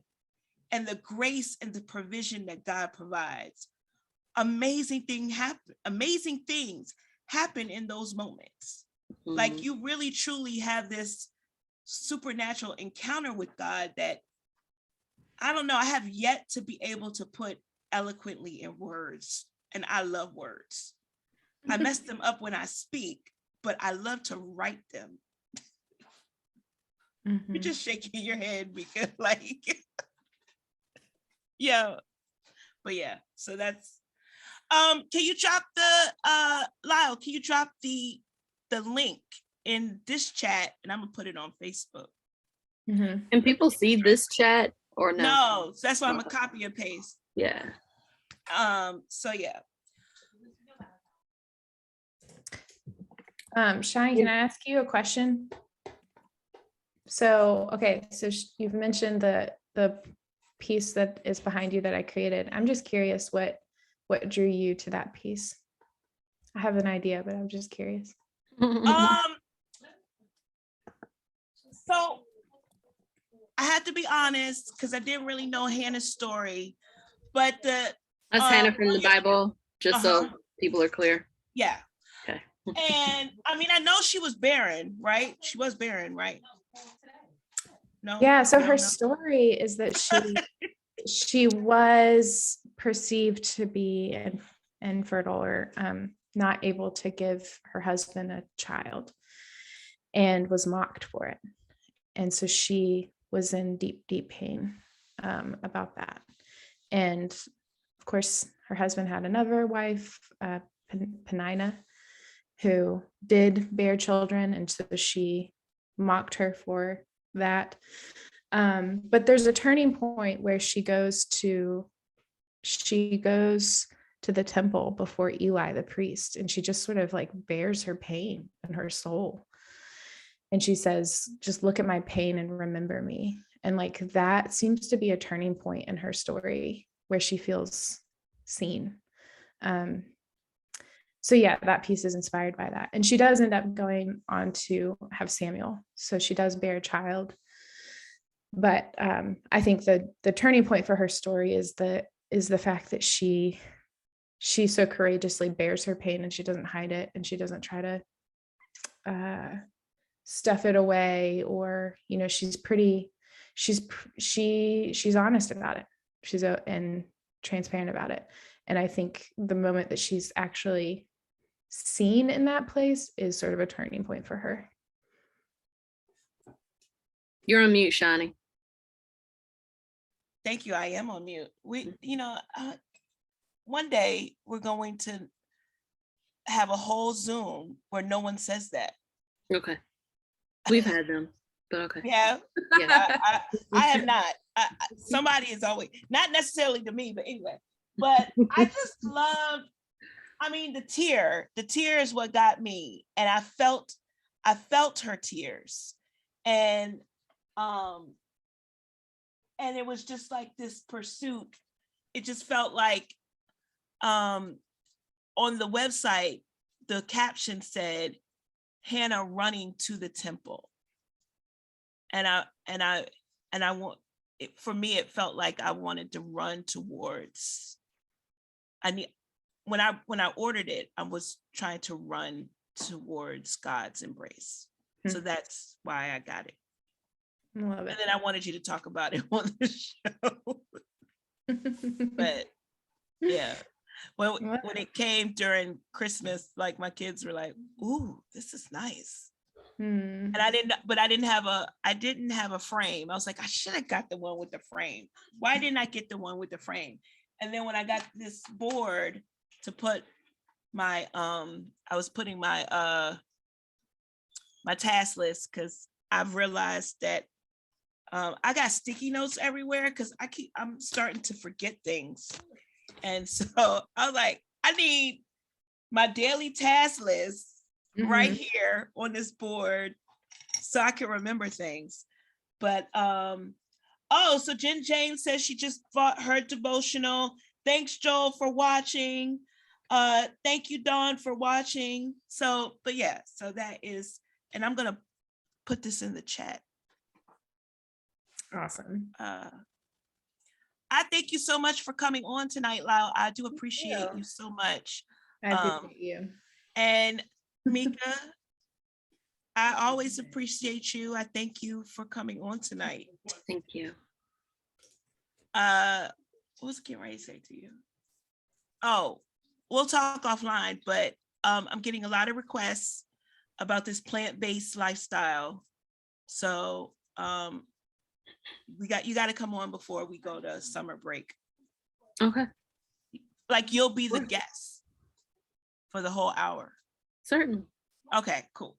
and the grace and the provision that God provides, amazing things happen in those moments. Mhm. Like you really truly have this supernatural encounter with God that I don't know, I have yet to be able to put eloquently in words. And I love words. I mess them up when I speak, but I love to write them. Mhm. You're just shaking your head because like, yeah. But yeah, so that's can you drop the Lyle, can you drop the link in this chat and I'm gonna put it on Facebook. Mhm. Can people see this chat or no? No, so that's why I'm gonna copy and paste. Yeah. So yeah. Shani, can I ask you a question? So, okay, so you've mentioned the piece that is behind you that I created. I'm just curious what drew you to that piece. I have an idea, but I'm just curious. So I have to be honest because I didn't really know Hannah's story, but That's Hannah from the Bible, just so people are clear. Yeah. Okay. And I mean, I know she was barren, right? She was barren, right? No. Yeah, so her story is that she was perceived to be infertile or not able to give her husband a child and was mocked for it. And so she was in deep, deep pain about that. And of course, her husband had another wife, Penina, who did bear children. And so she mocked her for that. But there's a turning point where she goes to the temple before Eli the priest, and she just sort of like bears her pain and her soul. And she says, just look at my pain and remember me. And like that seems to be a turning point in her story where she feels seen. So yeah, that piece is inspired by that. And she does end up going on to have Samuel. So she does bear a child. But I think the turning point for her story is the fact that she so courageously bears her pain and she doesn't hide it and she doesn't try to stuff it away, or she's honest about it. She's and transparent about it. And I think the moment that she's actually seen in that place is sort of a turning point for her. You're on mute, Shani. Thank you. I am on mute. We, one day we're going to have a whole Zoom where no one says that. Okay. We've had them, but okay. Yeah. Yeah. I have not. Somebody is always, not necessarily to me, but anyway. But I just love, the tear is what got me. And I felt her tears. And it was just like this pursuit. It just felt like on the website, the caption said, Hannah running to the temple. And I want it, for me, it felt like I wanted to run towards. When I ordered it, I was trying to run towards God's embrace. So that's why I got it. I love it. And then I wanted you to talk about it on the show. But yeah, when it came during Christmas, like my kids were like, "Ooh, this is nice." And I didn't have a frame. I was like, I should have got the one with the frame. Why didn't I get the one with the frame? And then when I got this board to put my I was putting my my task list, because I've realized that I got sticky notes everywhere because I'm starting to forget things. And so I was like, I need my daily task list right here on this board so I can remember things. But so Jen Jane says she just bought her devotional. Thanks, Joel, for watching. Thank you, Dawn, for watching. So, but yeah, so that is, and I'm gonna put this in the chat. Awesome. I thank you so much for coming on tonight, Lyle. I do appreciate you so much. I appreciate you. And Mika, I always appreciate you. I thank you for coming on tonight. Thank you. What was I getting ready to say to you? Oh, we'll talk offline, but I'm getting a lot of requests about this plant-based lifestyle. So you got to come on before we go to summer break. Okay. Like you'll be the guest for the whole hour. Certainly. Okay, cool.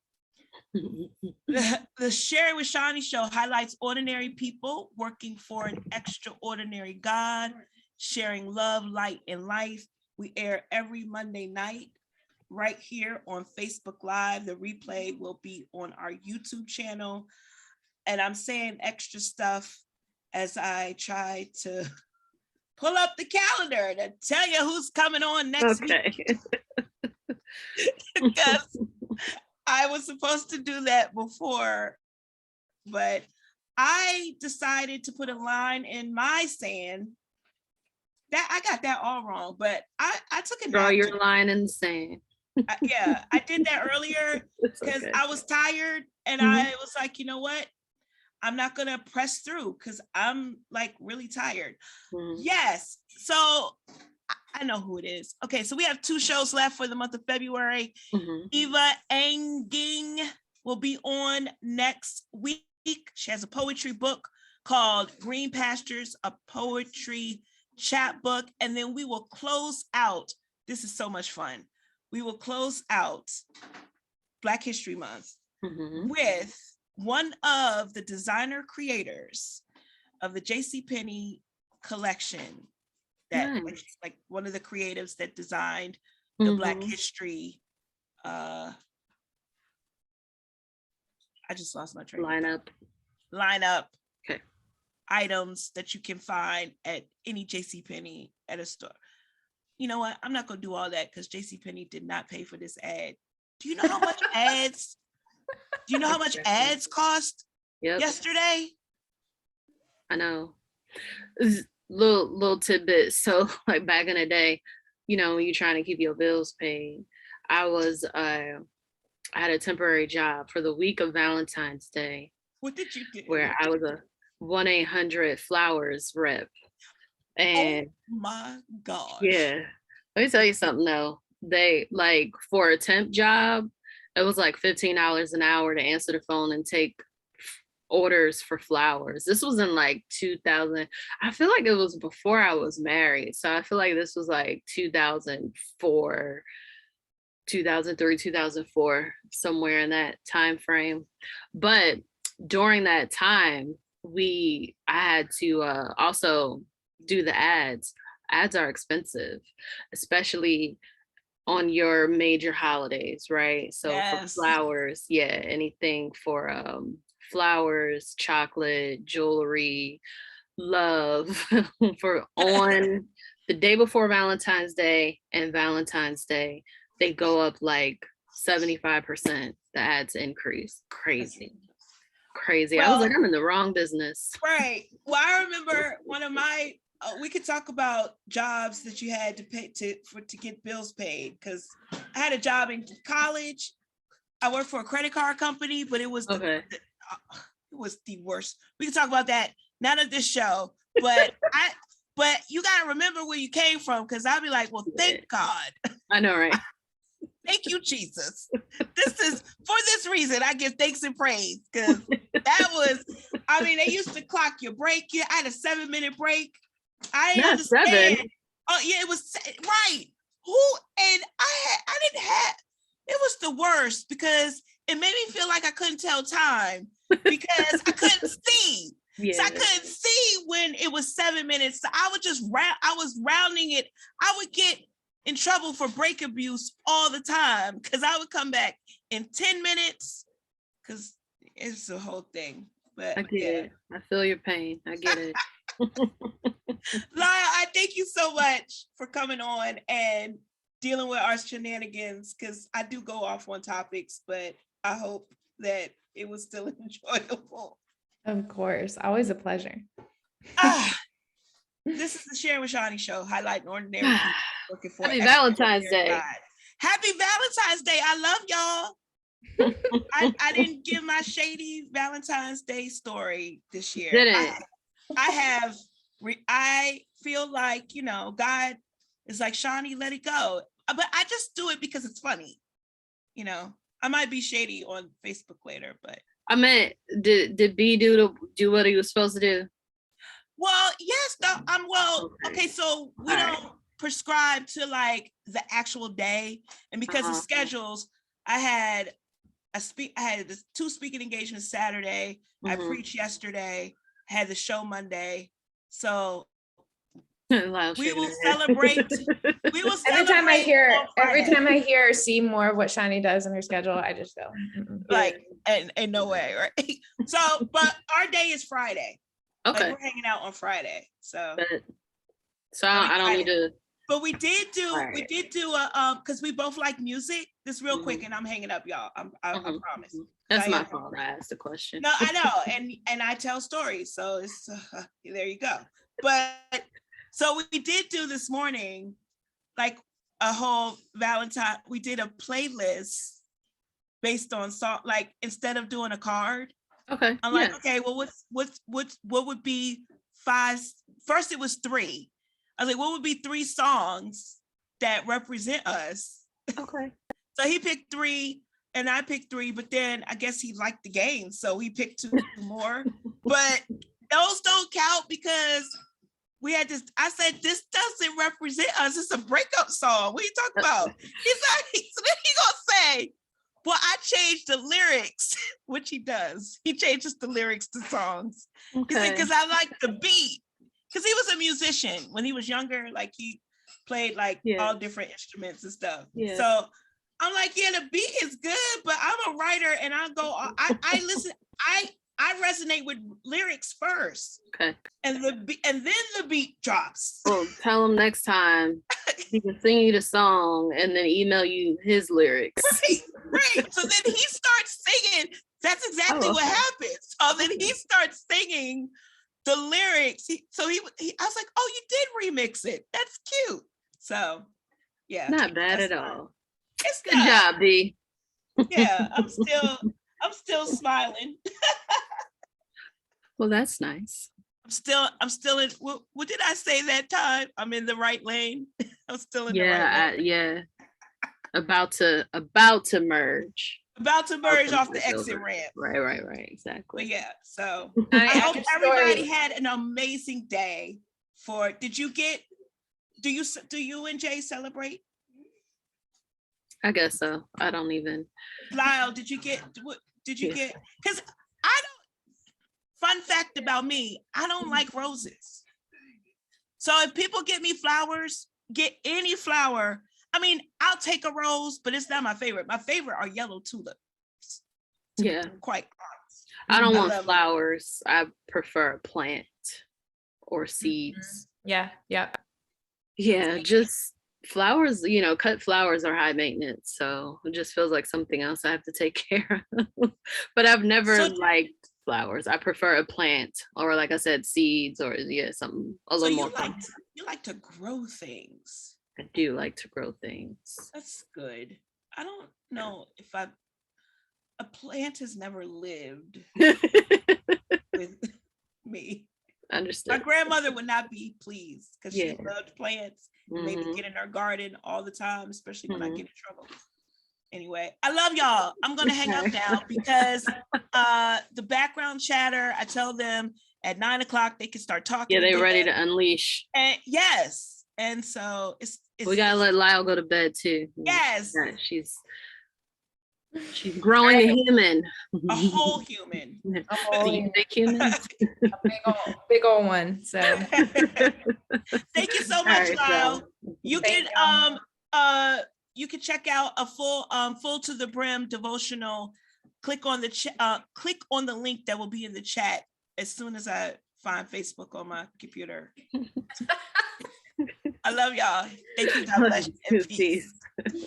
The Sharing with Shani Show highlights ordinary people working for an extraordinary God, sharing love, light, and life. We air every Monday night right here on Facebook Live. The replay will be on our YouTube channel. And I'm saying extra stuff as I try to pull up the calendar to tell you who's coming on next week. Because I was supposed to do that before, but I decided to put a line in my sand. That I got that all wrong, but I took a Draw your line in the sand. Yeah, I did that earlier because I was tired and I was like, you know what? I'm not gonna press through because I'm like really tired. Yes, so I know who it is. Okay, so we have 2 shows left for the month of February. Eva Enging will be on next week. She has a poetry book called Green Pastures, a poetry chat book. And then we will close out. This is so much fun. We will close out Black History Month with one of the designer creators of the JCPenney collection. That like one of the creatives that designed the Black History. I just lost my train. Lineup. Okay. Items that you can find at any JCPenney at a store. You know what? I'm not gonna do all that because JCPenney did not pay for this ad. Do you know how much ads? Do you know how much ads cost yesterday? I know. Little tidbit. So like back in the day, you know, when you're trying to keep your bills paid, I had a temporary job for the week of Valentine's Day. What did you do? Where I was a 1-800 flowers rep. And oh my gosh. Yeah. Let me tell you something though. They like for a temp job, it was like $15 an hour to answer the phone and take orders for flowers. This was in like 2000. I feel like it was before I was married. So I feel like this was like 2004, 2003, 2004, somewhere in that time frame. But during that time, I had to also do the ads. Ads are expensive, especially on your major holidays, right? So for flowers, anything for flowers, chocolate, jewelry, love for on the day before Valentine's Day and Valentine's Day, they go up like 75%. The ads increase. Crazy. Well, I was like, I'm in the wrong business. Right. Well, I remember one of my we could talk about jobs that you had to pay to get bills paid, because I had a job in college. I worked for a credit card company, but it was it was the worst. We can talk about that not at this show, but but you gotta remember where you came from, because I'll be like, well, thank God. I know, right? Thank you, Jesus. This is for this reason I give thanks and praise, because that was, I mean, they used to clock your break. Yeah, I had a 7-minute break. I didn't understand. 7. Oh yeah, it was right. I didn't have. It was the worst because it made me feel like I couldn't tell time because I couldn't see. Yeah. So I couldn't see when it was 7 minutes. So I would just I was rounding it. I would get in trouble for break abuse all the time because I would come back in 10 minutes because it's the whole thing. But I get it. I feel your pain. I get it. Lyle, I thank you so much for coming on and dealing with our shenanigans, because I do go off on topics, but I hope that it was still enjoyable. Of course. Always a pleasure. This is the Sharing with Shani Show, highlighting ordinary people looking for Happy Valentine's Day. God. Happy Valentine's Day. I love y'all. I didn't give my shady Valentine's Day story this year. Didn't. I feel like, God is like, Shani, let it go. But I just do it because it's funny. I might be shady on Facebook later, but I meant, did B do what he was supposed to do? Well, yes, no, okay, so we don't prescribe to like the actual day, and because of schedules, I had two speaking engagements Saturday. I preached yesterday. I had the show Monday, so we will celebrate. Every time I hear or see more of what Shani does in her schedule, I just go like, and no way, right? So, but our day is Friday. Okay, like we're hanging out on Friday, so I don't need to. But we did do a because we both like music. This real quick, and I'm hanging up, y'all. I promise. That's my fault. I asked the question. No, I know, and I tell stories, so it's there you go. But so we did do this morning, like a whole Valentine. We did a playlist based on song, like instead of doing a card. Okay. I'm like, okay, well, what would be five? First, it was three. I was like, what would be three songs that represent us? Okay. So he picked three, and I picked three. But then I guess he liked the game, so he picked two more. But those don't count because we had this. I said, this doesn't represent us. It's a breakup song. What are you talking about? He's like, so then he gonna say, well, I changed the lyrics, which he does. He changes the lyrics to songs. Okay. He said, because I like the beat. Because he was a musician when he was younger. Like he played like all different instruments and stuff. Yeah. So I'm like, yeah, the beat is good, but I'm a writer and I listen. I resonate with lyrics first. Okay. And then the beat drops. Well, tell him next time he can sing you the song and then email you his lyrics. Right. So then he starts singing. That's exactly what happens. So then he starts singing the lyrics. I was like, oh, you did remix it. That's cute. So yeah. Not bad at all. It's good job, B. Yeah, I'm still smiling. Well, that's nice. I'm still in. What did I say that time? I'm in the right lane. I'm still in the right lane. Yeah. About to merge. About to merge off the exit ramp. Right. Exactly. But yeah. So I hope everybody had an amazing day. Do you and Jay celebrate? I guess so. I don't even. Lisle, did you get? Because I don't. Fun fact about me, I don't like roses. So if people get me flowers, get any flower. I mean, I'll take a rose, but it's not my favorite. My favorite are yellow tulips. Yeah. Quite honest. I don't want flowers. I prefer a plant or seeds. Yeah. Yeah, just flowers, cut flowers are high maintenance. So it just feels like something else I have to take care of. But I've never liked flowers. I prefer a plant or, like I said, seeds or something a little more. You like to grow things. I do like to grow things. That's good. I don't know if a plant has never lived with me. Understood. My grandmother would not be pleased because she loved plants. Made me get in her garden all the time, especially when I get in trouble. Anyway, I love y'all. I'm gonna hang up now because the background chatter, I tell them at 9:00 they can start talking. Yeah, they're ready to unleash. And yes. And so it's we gotta let Lisle go to bed too. Yes. Yeah, she's growing a human. A whole human. Big human. A big old one. So thank you so much, Lisle. You can check out a full to the brim devotional. Click on the link that will be in the chat as soon as I find Facebook on my computer. I love y'all. Thank you. God bless you. And peace.